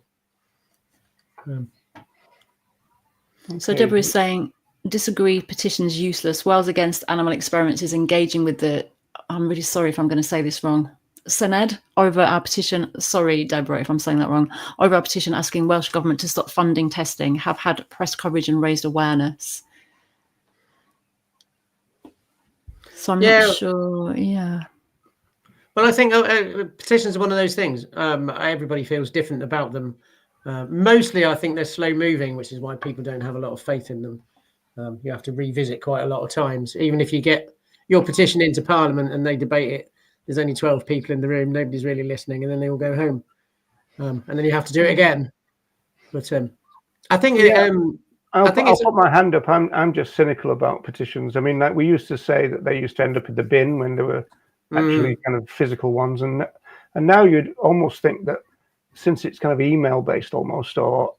B: So Deborah is saying, disagree, petition's useless. Wales Against Animal Experiments is engaging with the, I'm really sorry if I'm going to say this wrong, Senedd over our petition. Sorry, Deborah, if I'm saying that wrong. Over our petition asking Welsh Government to stop funding testing, have had press coverage and raised awareness. So I'm not sure. Yeah.
C: Well, I think petitions are one of those things. Everybody feels different about them. Mostly, I think they're slow moving, which is why people don't have a lot of faith in them. You have to revisit quite a lot of times. Even if you get your petition into Parliament and they debate it, there's only 12 people in the room, nobody's really listening, and then they all go home. And then you have to do it again. But I think...
A: I'll put my hand up. I'm just cynical about petitions. I mean, like we used to say that they used to end up in the bin when they were actually kind of physical ones. And now you'd almost think that since it's kind of email based almost, or,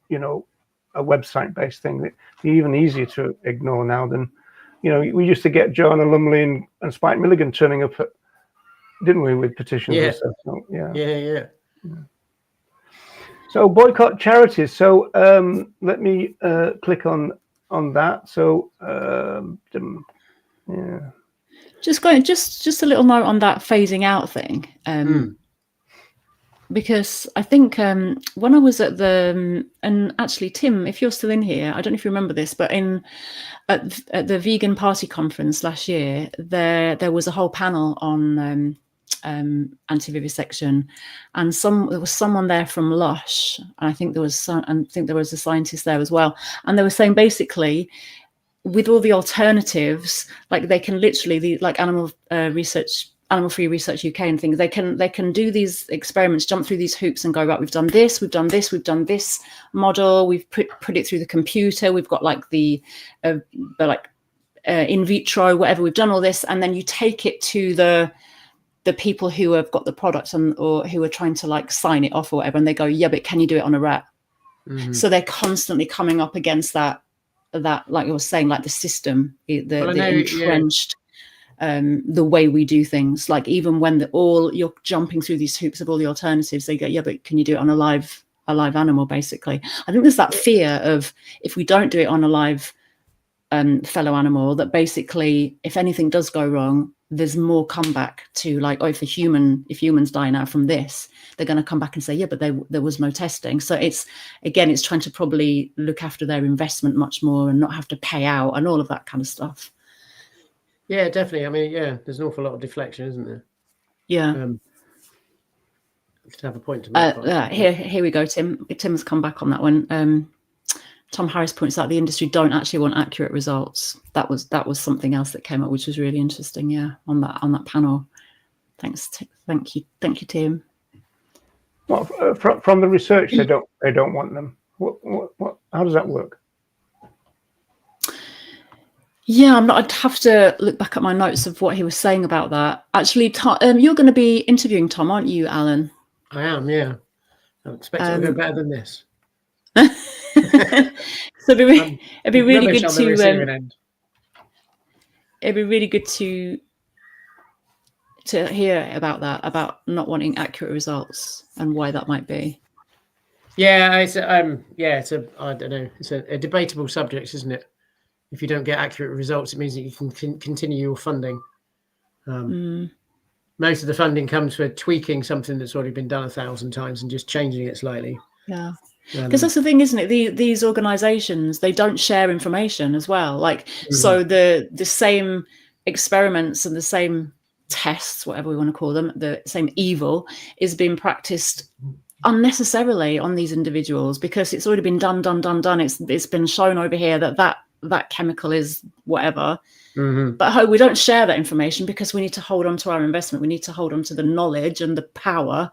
A: a website based thing, that it's even easier to ignore now than, we used to get Joanna Lumley and Spike Milligan turning up, didn't we, with petitions and stuff? So, yeah. So boycott charities. So let me click on that. So
B: just a little note on that phasing out thing. Because I think when I was at and actually, Tim, if you're still in here, I don't know if you remember this, but at the Vegan Party conference last year, there was a whole panel on anti-vivisection, and there was someone there from Lush, and I think there was a scientist there as well, and they were saying basically, with all the alternatives, like they can literally, like Animal Free Research UK and things, they can do these experiments, jump through these hoops and go, right, we've done this model, we've put it through the computer, we've got like the in vitro, whatever, we've done all this, and then you take it to the people who have got the product or who are trying to like sign it off or whatever, and they go, yeah, but can you do it on a rat? So they're constantly coming up against that, like I was saying, like the system, the entrenched. The way we do things, like even when you're jumping through these hoops of all the alternatives, they go, yeah, but can you do it on a live animal? Basically, I think there's that fear of, if we don't do it on a live fellow animal, that basically if anything does go wrong, there's more comeback to, like, if humans die now from this, they're going to come back and say, yeah, but there was no testing. So it's trying to probably look after their investment much more and not have to pay out and all of that kind of stuff.
C: Yeah, definitely. I mean, there's an awful lot of deflection, isn't there?
B: Yeah.
C: To have a point to make.
B: Here we go, Tim. Tim's come back on that one. Tom Harris points out the industry don't actually want accurate results. That was something else that came up, which was really interesting. Yeah, on that panel. Thanks. Thank you, Tim.
A: Well, from the research, they don't want them. What? How does that work?
B: Yeah, I'd have to look back at my notes of what he was saying about that. Actually, Tom, you're going to be interviewing Tom, aren't you, Alan?
C: I am, yeah. I expect it to go better than this.
B: So it'd be really good to hear about that, about not wanting accurate results and why that might be.
C: Yeah, it's I don't know, it's a debatable subject, isn't it? If you don't get accurate results, it means that you can continue your funding. Most of the funding comes for tweaking something that's already been done 1,000 times and just changing it slightly.
B: Yeah, because that's the thing, isn't it? These organisations, they don't share information as well. Like, so the same experiments and the same tests, whatever we want to call them, the same evil is being practiced unnecessarily on these individuals because it's already been done. It's been shown over here that chemical is whatever. But we don't share that information because we need to hold on to our investment. We need to hold on to the knowledge and the power.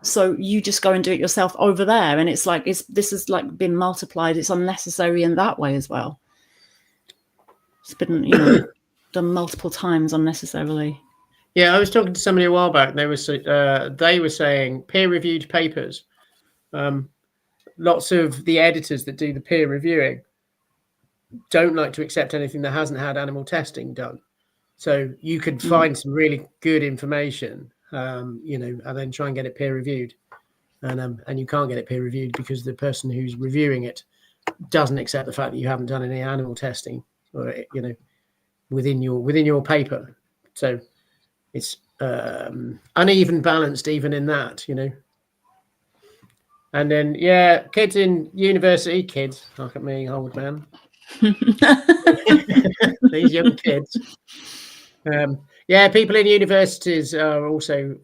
B: So you just go and do it yourself over there. And it's like, this has like been multiplied. It's unnecessary in that way as well. It's been, done multiple times unnecessarily.
C: Yeah, I was talking to somebody a while back. And they were saying peer-reviewed papers. Lots of the editors that do the peer reviewing don't like to accept anything that hasn't had animal testing done. So you could find some really good information, you know, and then try and get it peer reviewed, and you can't get it peer reviewed because the person who's reviewing it doesn't accept the fact that you haven't done any animal testing, or you know, within your paper. So it's uneven balanced even in that, you know. And then kids in university, kids, look at me, old man. These young kids. People in universities are also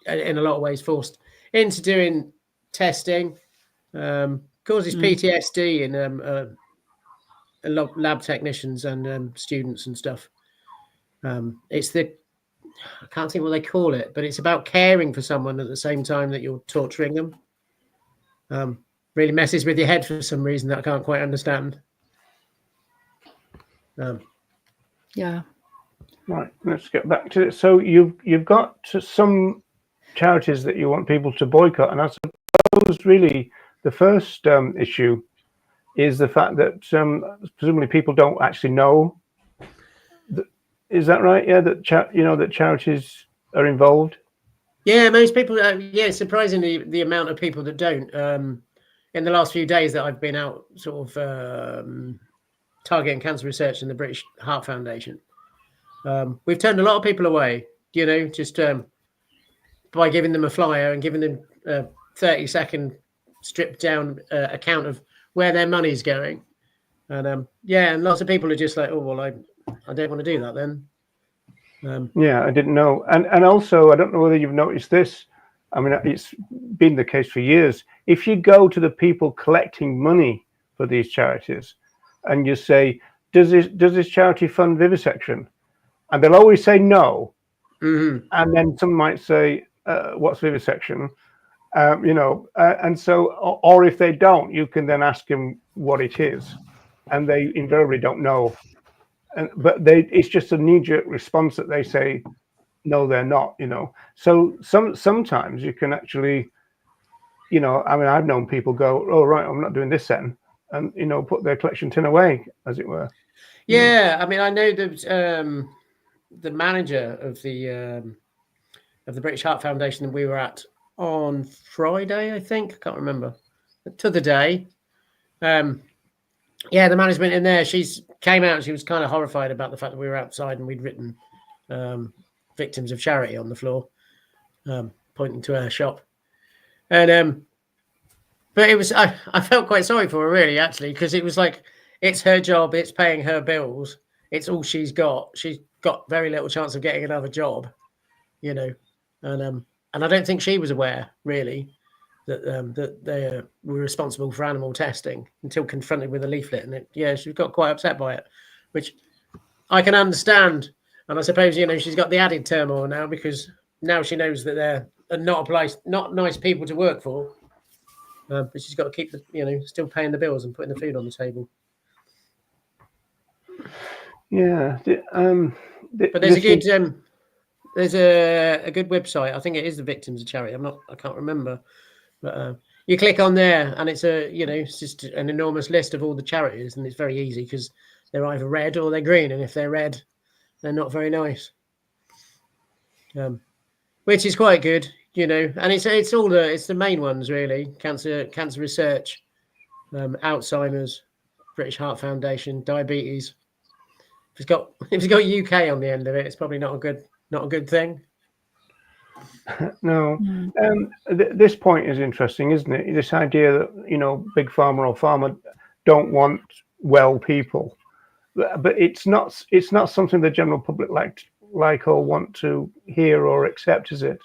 C: in a lot of ways forced into doing testing. Causes PTSD in a lot of lab technicians and students and stuff. It's I can't think what they call it, but it's about caring for someone at the same time that you're torturing them. Really messes with your head for some reason that I can't quite understand.
B: Yeah.
A: Right, let's get back to it. So you've got some charities that you want people to boycott, and I suppose really the first issue is the fact that presumably people don't actually know. Is that right? Yeah, that that charities are involved.
C: Yeah, most people. Surprisingly, the amount of people that don't. In the last few days that I've been out, sort of targeting cancer research in the British Heart Foundation, we've turned a lot of people away. You know, just by giving them a flyer and giving them a 30-second stripped down account of where their money's going, and and lots of people are just like, oh well, I don't want to do that then.
A: I didn't know, and also I don't know whether you've noticed this. I mean, it's been the case for years. If you go to the people collecting money for these charities, and you say, "Does this charity fund vivisection?" and they'll always say no, and then some might say, "What's vivisection?" And so, or if they don't, you can then ask them what it is, and they invariably don't know. But it's just a knee-jerk response that they say, no, they're not, you know. So sometimes you can actually, you know, I mean, I've known people go, oh, right, I'm not doing this then, and, you know, put their collection tin away, as it were.
C: Yeah, I mean, I know that the manager of the British Heart Foundation that we were at on Friday, I think, I can't remember, to the day. The management in there, she's came out and she was kind of horrified about the fact that we were outside and we'd written victims of charity on the floor, pointing to her shop. And but it was I felt quite sorry for her, really, actually, because it was like, it's her job, it's paying her bills, it's all she's got. She's got very little chance of getting another job, you know. And I don't think she was aware, really, that they were responsible for animal testing until confronted with a leaflet. And she got quite upset by it, which I can understand. And I suppose, you know, she's got the added turmoil now because now she knows that they're not nice people to work for. But she's got to keep still paying the bills and putting the food on the table.
A: Yeah.
C: But there's a good there's a good website. I think it is the Victims of Charity. I can't remember. But you click on there and it's it's just an enormous list of all the charities, and it's very easy because they're either red or they're green, and if they're red, they're not very nice. Which is quite good, you know, and it's the main ones really: cancer research, Alzheimer's, British Heart Foundation, diabetes. If it's got UK on the end of it, it's probably not a good thing.
A: No. This point is interesting, isn't it? This idea that, you know, big pharma or pharma don't want well people, but it's not something the general public like or want to hear or accept, is it?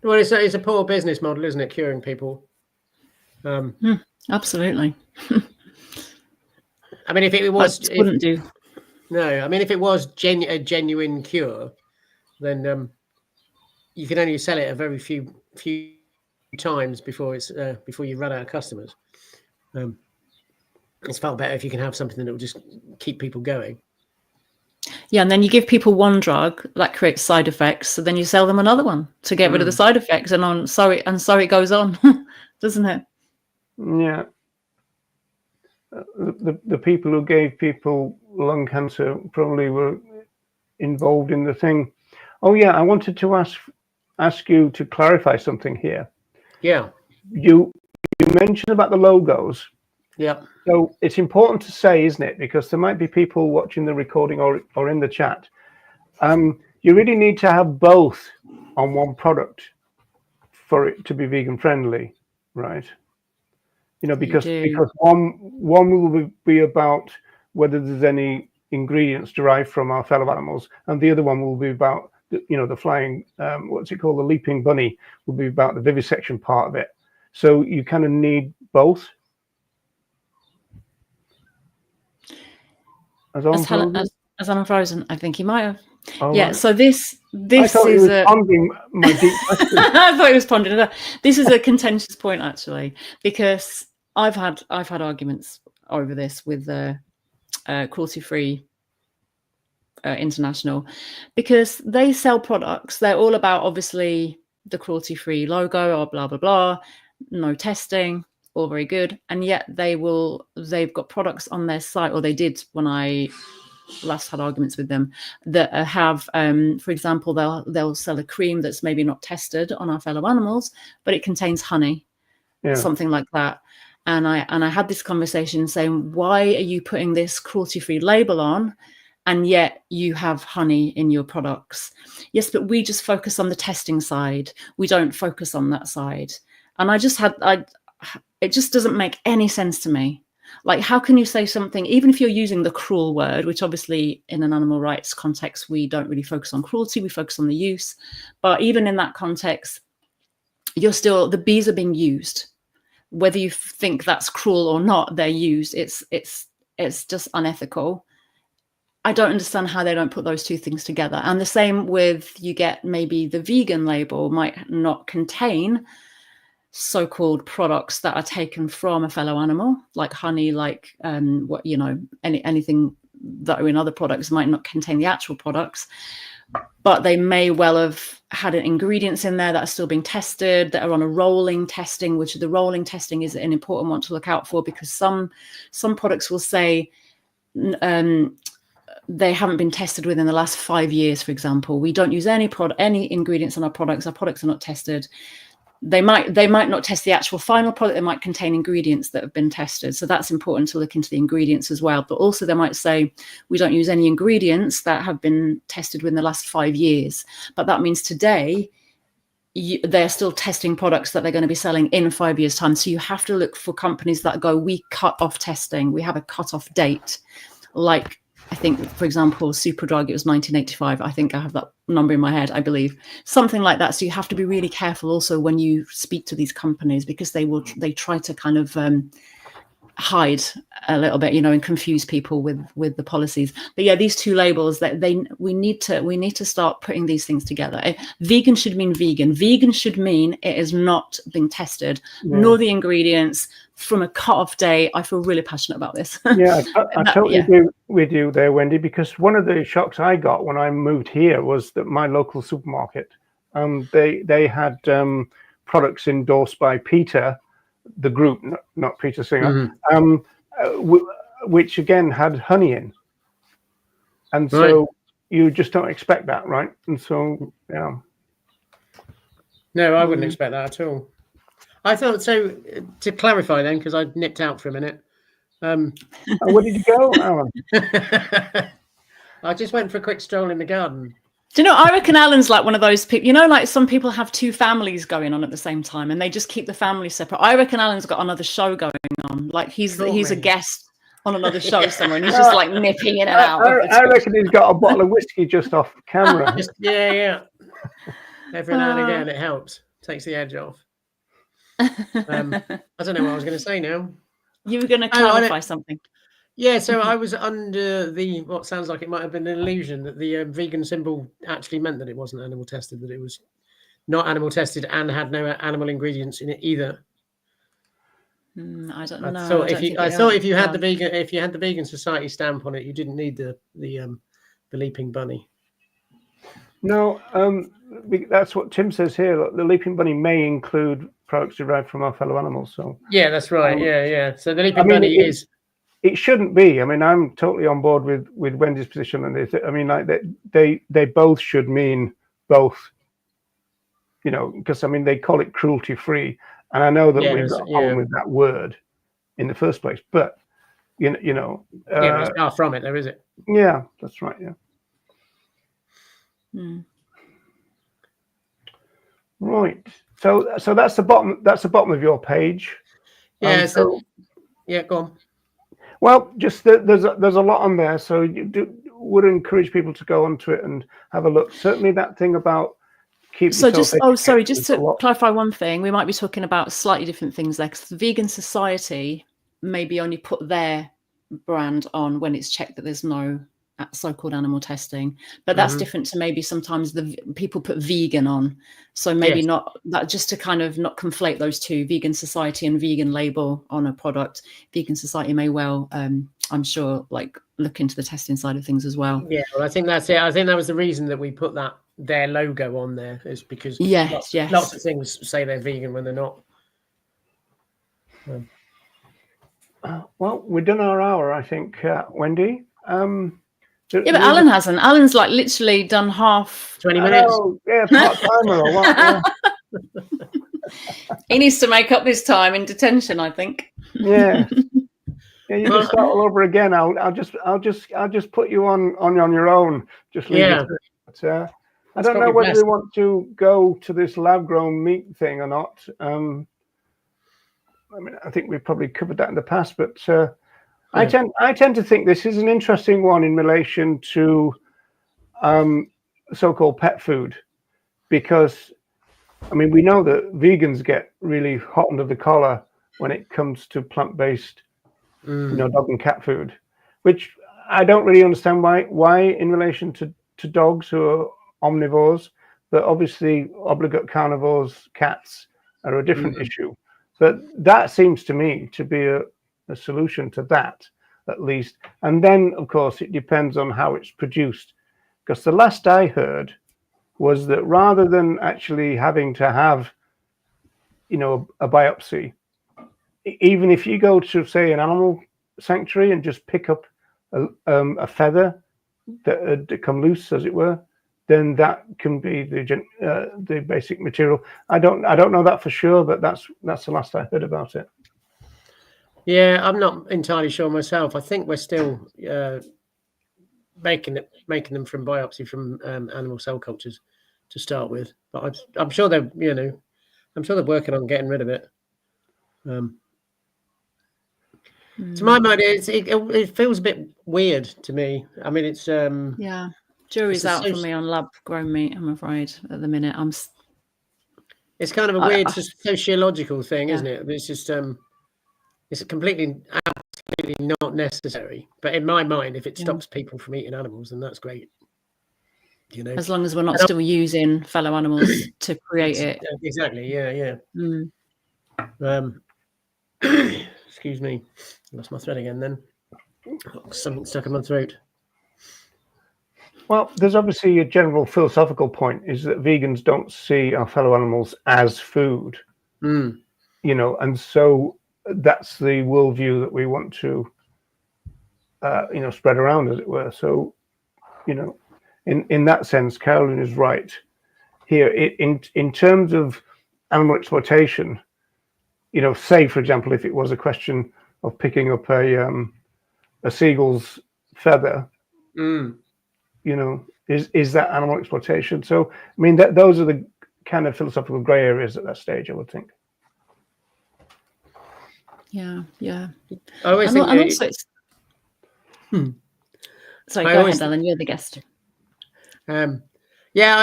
C: Well, it's a poor business model, isn't it? Curing people.
B: Absolutely.
C: I mean, if it was,
B: wouldn't do.
C: No, I mean, if it was a genuine cure, then you can only sell it a very few times before you run out of customers. It's far better if you can have something that will just keep people going.
B: Yeah, and then you give people one drug that creates side effects, so then you sell them another one to get rid of the side effects, and so it goes on, doesn't it?
A: Yeah. The people who gave people lung cancer probably were involved in the thing. Oh yeah, I wanted to ask you to clarify something here.
C: Yeah.
A: You mentioned about the logos.
C: Yeah.
A: So it's important to say, isn't it? Because there might be people watching the recording or in the chat. You really need to have both on one product for it to be vegan friendly, right? You know, because one will be about whether there's any ingredients derived from our fellow animals, and the other one will be about the flying what's it called, the leaping bunny, will be about the vivisection part of it. So you kind of need both. As
B: Alan frozen, I think he might have.
A: Oh,
B: yeah.
A: right.
B: So this
A: I thought
B: is
A: pondering my deep question.
B: I thought he was pondering that. This is a contentious point actually, because I've had arguments over this with Cruelty Free International, because they sell products. They're all about obviously the cruelty free logo or blah blah blah, no testing, all very good, and yet they've got products on their site, or they did when I last had arguments with them, that have for example, they'll sell a cream that's maybe not tested on our fellow animals, but it contains honey, something like that. And I had this conversation saying, why are you putting this cruelty free label on and yet you have honey in your products? Yes, but we just focus on the testing side. We don't focus on that side. And it just doesn't make any sense to me. Like, how can you say something, even if you're using the cruel word, which obviously in an animal rights context, we don't really focus on cruelty, we focus on the use. But even in that context, the bees are being used. Whether you think that's cruel or not, they're used. It's just unethical. I don't understand how they don't put those two things together. And the same with, you get maybe the vegan label might not contain so-called products that are taken from a fellow animal, like honey, like anything that are in other products might not contain the actual products, but they may well have had ingredients in there that are still being tested, that are on a rolling testing, which the rolling testing is an important one to look out for, because some products will say they haven't been tested within the last 5 years, for example. We don't use any ingredients in our products. Our products are not tested. They might not test the actual final product. They might contain ingredients that have been tested. So that's important to look into the ingredients as well. But also they might say, we don't use any ingredients that have been tested within the last 5 years. But that means today, they're still testing products that they're going to be selling in 5 years' time. So you have to look for companies that go, we cut off testing. We have a cut-off date. Like, I think, for example, Superdrug, it was 1985. I think I have that number in my head, I believe. Something like that. So you have to be really careful also when you speak to these companies, because they try to kind of hide a little bit, and confuse people with the policies. But yeah, these two labels, that we need to start putting these things together. Vegan should mean vegan. Vegan should mean it is not being tested, nor the ingredients, from a cut-off date. I feel really passionate about this.
A: Yeah, I totally agree with you there, Wendy, because one of the shocks I got when I moved here was that my local supermarket, they had products endorsed by Peter, the group, not Peter Singer, which again had honey in, and so you just don't expect that, right? And so, yeah.
C: No, I wouldn't expect that at all. I thought so. To clarify, then, because I nipped out for a minute.
A: Where did you go, Alan?
C: I just went for a quick stroll in the garden.
B: Do you know, I reckon Alan's like one of those people, like some people have two families going on at the same time and they just keep the family separate. I reckon Alan's got another show going on. Like he's a guest on another show somewhere and he's just like nipping in and out.
A: I reckon he's got a bottle of whiskey just off camera.
C: Yeah. Every now and again it helps. Takes the edge off. I don't know what I was going to say now.
B: You were going to clarify something.
C: Yeah, so I was under what sounds like it might have been an illusion that the vegan symbol actually meant that it wasn't animal tested, that it was not animal tested and had no animal ingredients in it either.
B: I don't know.
C: I thought if you had the vegan society stamp on it, you didn't need the the leaping bunny.
A: No, that's what Tim says here. Look, the leaping bunny may include products derived from our fellow animals. So
C: yeah, that's right. Yeah. So the leaping
A: I mean,
C: bunny is.
A: It shouldn't be. I mean, I'm totally on board with Wendy's position on this. I mean, like they both should mean both. You know, because I mean they call it cruelty free, and I know that we've got a problem with that word in the first place. But you know,
C: but it's far from it, though, is it?
A: Yeah, that's right. Yeah. Right. So that's the bottom. That's the bottom of your page.
C: Yeah. Yeah. Go on.
A: Well, just there's a lot on there, so would encourage people to go onto it and have a look. Certainly, that thing about keep.
B: So just to clarify one thing, we might be talking about slightly different things there. Because the Vegan Society maybe only put their brand on when it's checked that there's no so-called animal testing, but that's different to maybe sometimes the people put vegan on, so maybe not that, just to kind of not conflate those two, Vegan Society and vegan label on a product. Vegan Society may well I'm sure like look into the testing side of things as well.
C: Yeah, well, I think that's it. I think that was the reason that we put their logo on there, is because lots of things say they're vegan when they're not.
A: Well, we've done our hour, I think, Wendy.
B: Yeah, but Allan hasn't. Allan's like literally done half
C: 20 minutes.
A: Oh, yeah, part-timer or what? Yeah.
B: He needs to make up his time in detention, I think.
A: Yeah. Yeah, you can start all over again. I'll just put you on your own. Just leave it. But, I don't know whether we want to go to this lab-grown meat thing or not. I mean, I think we've probably covered that in the past, but I tend to think this is an interesting one in relation to so-called pet food, because I mean we know that vegans get really hot under the collar when it comes to plant-based, dog and cat food, which I don't really understand why in relation to dogs who are omnivores, but obviously obligate carnivores, cats are a different issue. But that seems to me to be a solution to that, at least. And then, of course, it depends on how it's produced. Because the last I heard was that rather than actually having to have, a biopsy, even if you go to, say, an animal sanctuary and just pick up a feather that had come loose, as it were, then that can be the basic material. I don't know that for sure, but that's the last I heard about it.
C: Yeah, I'm not entirely sure myself. I think we're still making them from biopsy from animal cell cultures to start with, but I'm sure they're working on getting rid of it. To my mind, it feels a bit weird to me. I mean, it's
B: jury's out for me on lab-grown meat, I'm afraid, at the minute.
C: It's kind of a weird sociological thing, isn't it? It's just it's absolutely not necessary. But in my mind, if it stops people from eating animals, then that's great.
B: As long as we're not still using fellow animals to create it.
C: Exactly. Yeah. Excuse me, I lost my thread again. Then something stuck in my throat.
A: Well, there's obviously a general philosophical point, is that vegans don't see our fellow animals as food, and so that's the worldview that we want to, spread around, as it were. So, in that sense, Carolyn is right here. In terms of animal exploitation, say, for example, if it was a question of picking up a seagull's feather, is that animal exploitation? So, I mean, those are the kind of philosophical grey areas at that stage, I would think.
B: Yeah.
C: I always think
B: Sorry, go ahead, Allan. You're the guest.
C: I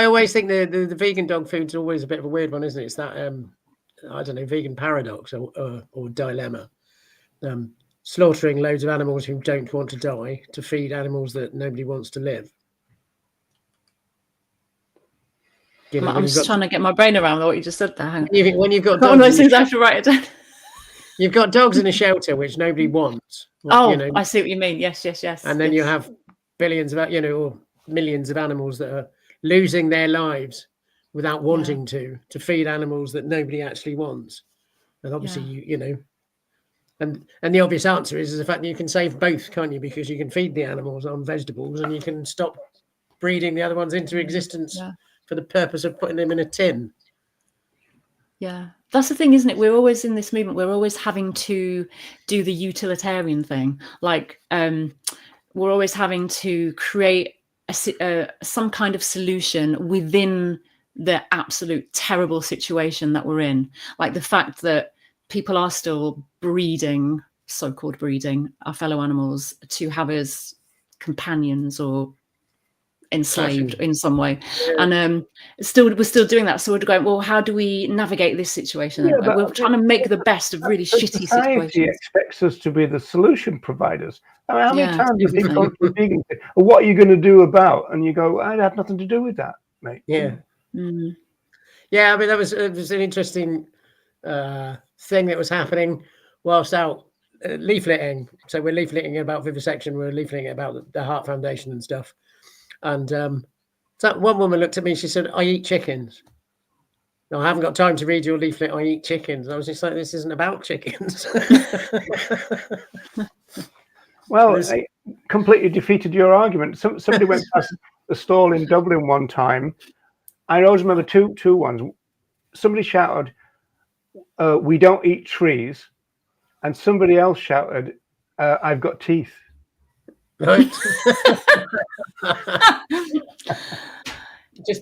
C: always think the vegan dog food's always a bit of a weird one, isn't it? It's that I don't know, vegan paradox or dilemma. Slaughtering loads of animals who don't want to die to feed animals that nobody wants to live.
B: I'm just trying to get my brain around what you just said there. Hang on.
C: When you've got
B: one of those things, I have to write it down.
C: You've got dogs in a shelter which nobody wants.
B: I see what you mean. Yes.
C: And then you have billions of, or millions of animals that are losing their lives without wanting to feed animals that nobody actually wants. And obviously, you know, and the obvious answer is the fact that you can save both, can't you? Because you can feed the animals on vegetables and you can stop breeding the other ones into existence for the purpose of putting them in a tin.
B: Yeah, that's the thing, isn't it? We're always in this movement. We're always having to do the utilitarian thing. Like, we're always having to create some kind of solution within the absolute terrible situation that we're in. Like the fact that people are still breeding, so-called breeding, our fellow animals to have as companions or enslaved in some way, and we're still doing that. So we're going, well, how do we navigate this situation? We're trying to make the best of really shitty situations.
A: Expects us to be the solution providers. I mean, how many times have they gone to a vegan and say, well, what are you going to do about? And you go, I had nothing to do with that, mate.
C: Yeah. Yeah, I mean, it was an interesting thing that was happening whilst out leafleting. So we're leafleting about vivisection, we're leafleting about the Heart Foundation and stuff. And so one woman looked at me, she said, I eat chickens. No, I haven't got time to read your leaflet, I eat chickens. I was just like, this isn't about chickens.
A: Well, I completely defeated your argument. Somebody went past the stall in Dublin one time. I always remember two ones. Somebody shouted, we don't eat trees. And somebody else shouted, I've got teeth.
C: Right.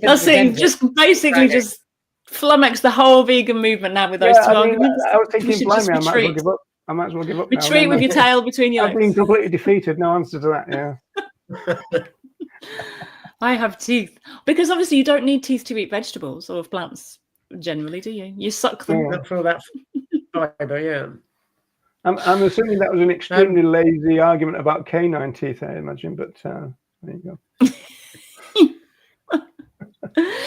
B: That's it. Just basically just flummox the whole vegan movement now with those two arguments.
A: I was thinking, blimey, I might as well give up. I might as well give up.
B: Retreat with your tail between your legs.
A: I've been completely defeated. No answer to that. Yeah.
B: I have teeth because obviously you don't need teeth to eat vegetables or plants generally, do you? You suck them.
C: Not for that fiber, yeah.
A: I'm assuming that was an extremely lazy argument about canine teeth, I imagine. But there you go.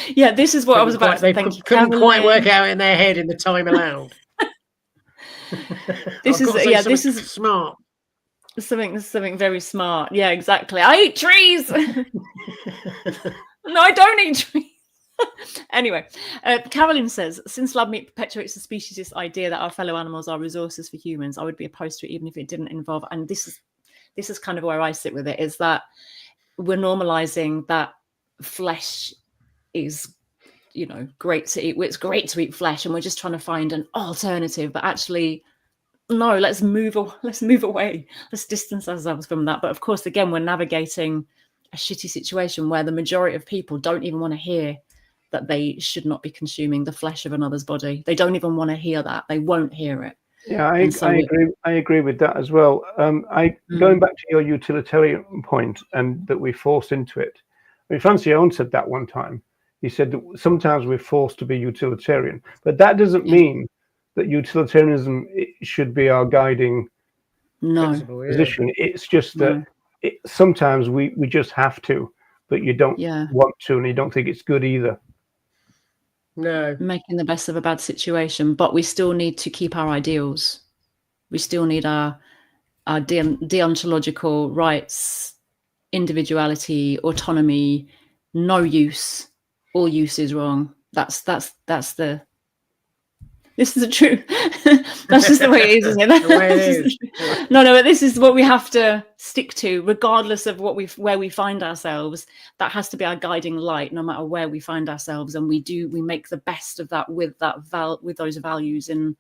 B: Yeah, this is what I was about to
C: say. They couldn't quite work out in their head in the time allowed.
B: This is
C: smart.
B: Something very smart. Yeah, exactly. I eat trees. No, I don't eat trees. Anyway, Carolyn says, since lab meat perpetuates the speciesist idea that our fellow animals are resources for humans, I would be opposed to it even if it didn't involve. And this is kind of where I sit with it, is that we're normalizing that flesh is, you know, great to eat. It's great to eat flesh, and we're just trying to find an alternative. But actually, no, let's move away. Let's distance ourselves from that. But of course, again, we're navigating a shitty situation where the majority of people don't even want to hear that they should not be consuming the flesh of another's body. They don't even want to hear that. They won't hear it.
A: Yeah, I agree with that as well. Going back to your utilitarian point and that we're forced into it. I mean, Francis Owen said that one time. He said that sometimes we're forced to be utilitarian, but that doesn't mean that utilitarianism should be our guiding position. It's just that sometimes we just have to, but you don't want to, and you don't think it's good either.
C: No,
B: making the best of a bad situation, but we still need to keep our ideals. We still need our deontological rights, individuality, autonomy, no use. All use is wrong. This is the truth. That's just the way it is, isn't it?
C: The way it is.
B: No, but this is what we have to stick to, regardless of where we find ourselves. That has to be our guiding light, no matter where we find ourselves, and we make the best of that with those values in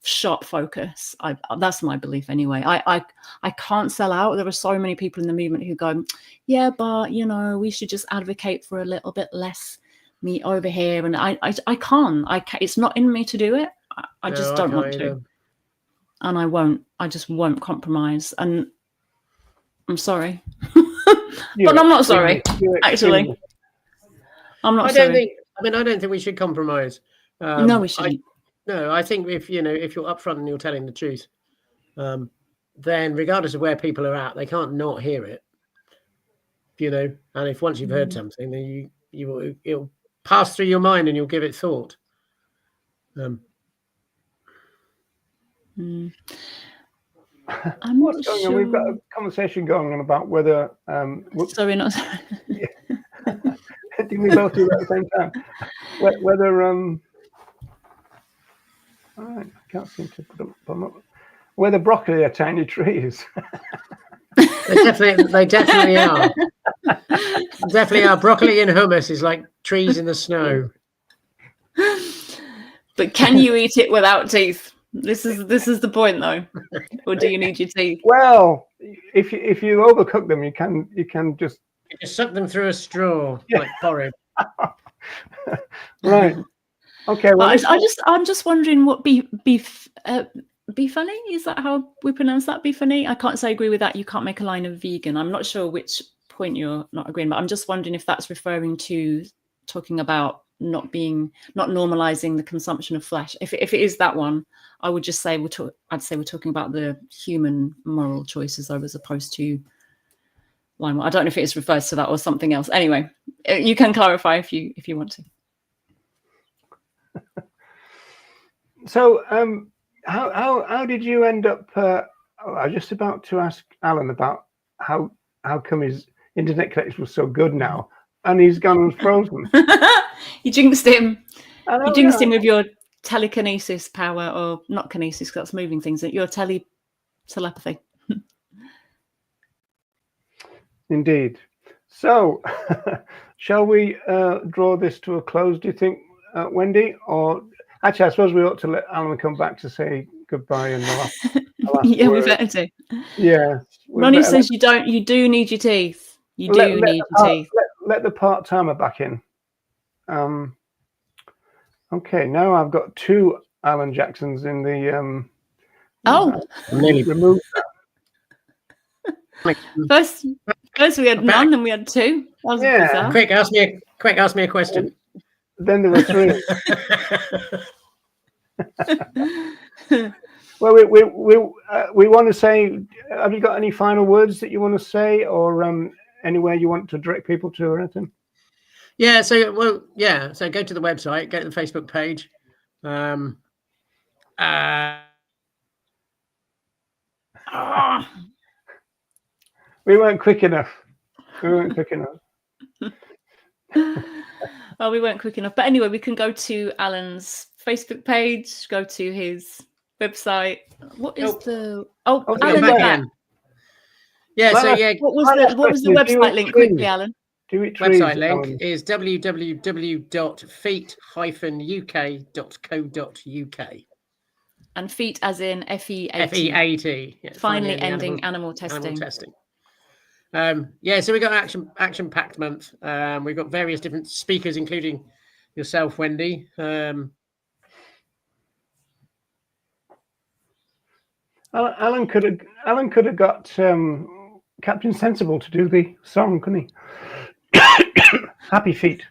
B: sharp focus. That's my belief anyway. I can't sell out. There are so many people in the movement who go, yeah, but you know, we should just advocate for a little bit less meat over here, and I can't. It's not in me to do it. I just don't want to, and I won't. I just won't compromise. And I'm sorry, but I'm not sorry. Actually, I'm not sorry.
C: I don't think we should compromise.
B: No, we shouldn't.
C: No, I think if you're upfront and you're telling the truth, then regardless of where people are at, they can't not hear it. You know, and if once you've heard something, then it'll pass through your mind and you'll give it thought.
B: I'm
A: What's
B: not
A: going
B: sure.
A: on? We've got a conversation going on about whether
B: Sorry, not.
A: Can we both do that at the same time? Whether all right, I can't seem to put them up. Whether broccoli are tiny trees.
C: They definitely are. Definitely are. Broccoli and hummus is like trees in the snow.
B: But can you eat it without teeth? This is the point, though. Or do you need your teeth?
A: Well, if you overcook them, you can just
C: suck them through a straw like porridge.
A: Right. Okay. Well,
B: I'm just wondering what beef funny, is that how we pronounce that? Beef funny? I can't say agree with that. You can't make a line of vegan. I'm not sure which point you're not agreeing, but I'm just wondering if that's referring to talking about not normalizing the consumption of flesh. If it is that one, I would just say we're talking about the human moral choices though, as opposed to line. I don't know if it refers to that or something else. Anyway, you can clarify if you want to.
A: So, how did you end up? I was just about to ask Alan about how come his internet connection was so good now, and he's gone and frozen.
B: You jinxed him. You jinxed him
A: yeah.
B: with your telekinesis power, or not kinesis, because that's moving things. Your telepathy.
A: Indeed. So, shall we draw this to a close? Do you think, Wendy? Or actually, I suppose we ought to let Alan come back to say goodbye and the last
B: yeah,
A: word.
B: we better do.
A: Yeah.
B: Ronnie says you do need your teeth. You do need your teeth.
A: Let the part-timer back in. Okay, now I've got 2 Allan Jacksons in the remove
C: that.
B: First we had none, then we had 2. That was bizarre.
C: Quick, ask me a question.
A: Then there were 3. Well, we want to say, have you got any final words that you want to say, or anywhere you want to direct people to or anything?
C: Yeah, so go to the website, go to the Facebook page.
A: We weren't quick enough.
B: Oh, we weren't quick enough. But anyway, we can go to Alan's Facebook page, go to his website. What is Alan back.
C: Yeah, so yeah.
B: What was the website link quickly, Alan?
C: Website link is www.F.E.A.T.uk.co.uk.
B: And F.E.A.T as in F.E.A.T.
C: F.E.A.T. Yeah,
B: finally ending animal testing.
C: So we got action packed month. We've got various different speakers, including yourself, Wendy.
A: Alan could have got Captain Sensible to do the song, couldn't he? Happy feet.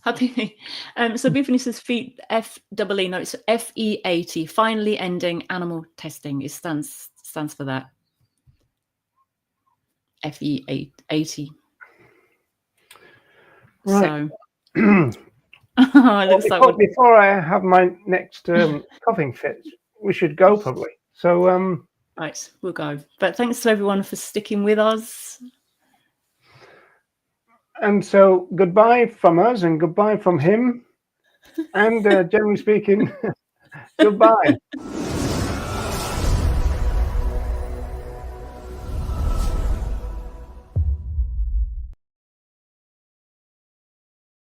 B: Happy feet. So Biffany says feet F-E-E. No, it's F.E.A.T. Finally ending animal testing. It stands for that. F.E.A.T.
A: Right.
B: So
A: before I have my next coughing fit, we should go probably. So
B: right, we'll go. But thanks to everyone for sticking with us.
A: And so goodbye from us and goodbye from him. And generally speaking, goodbye.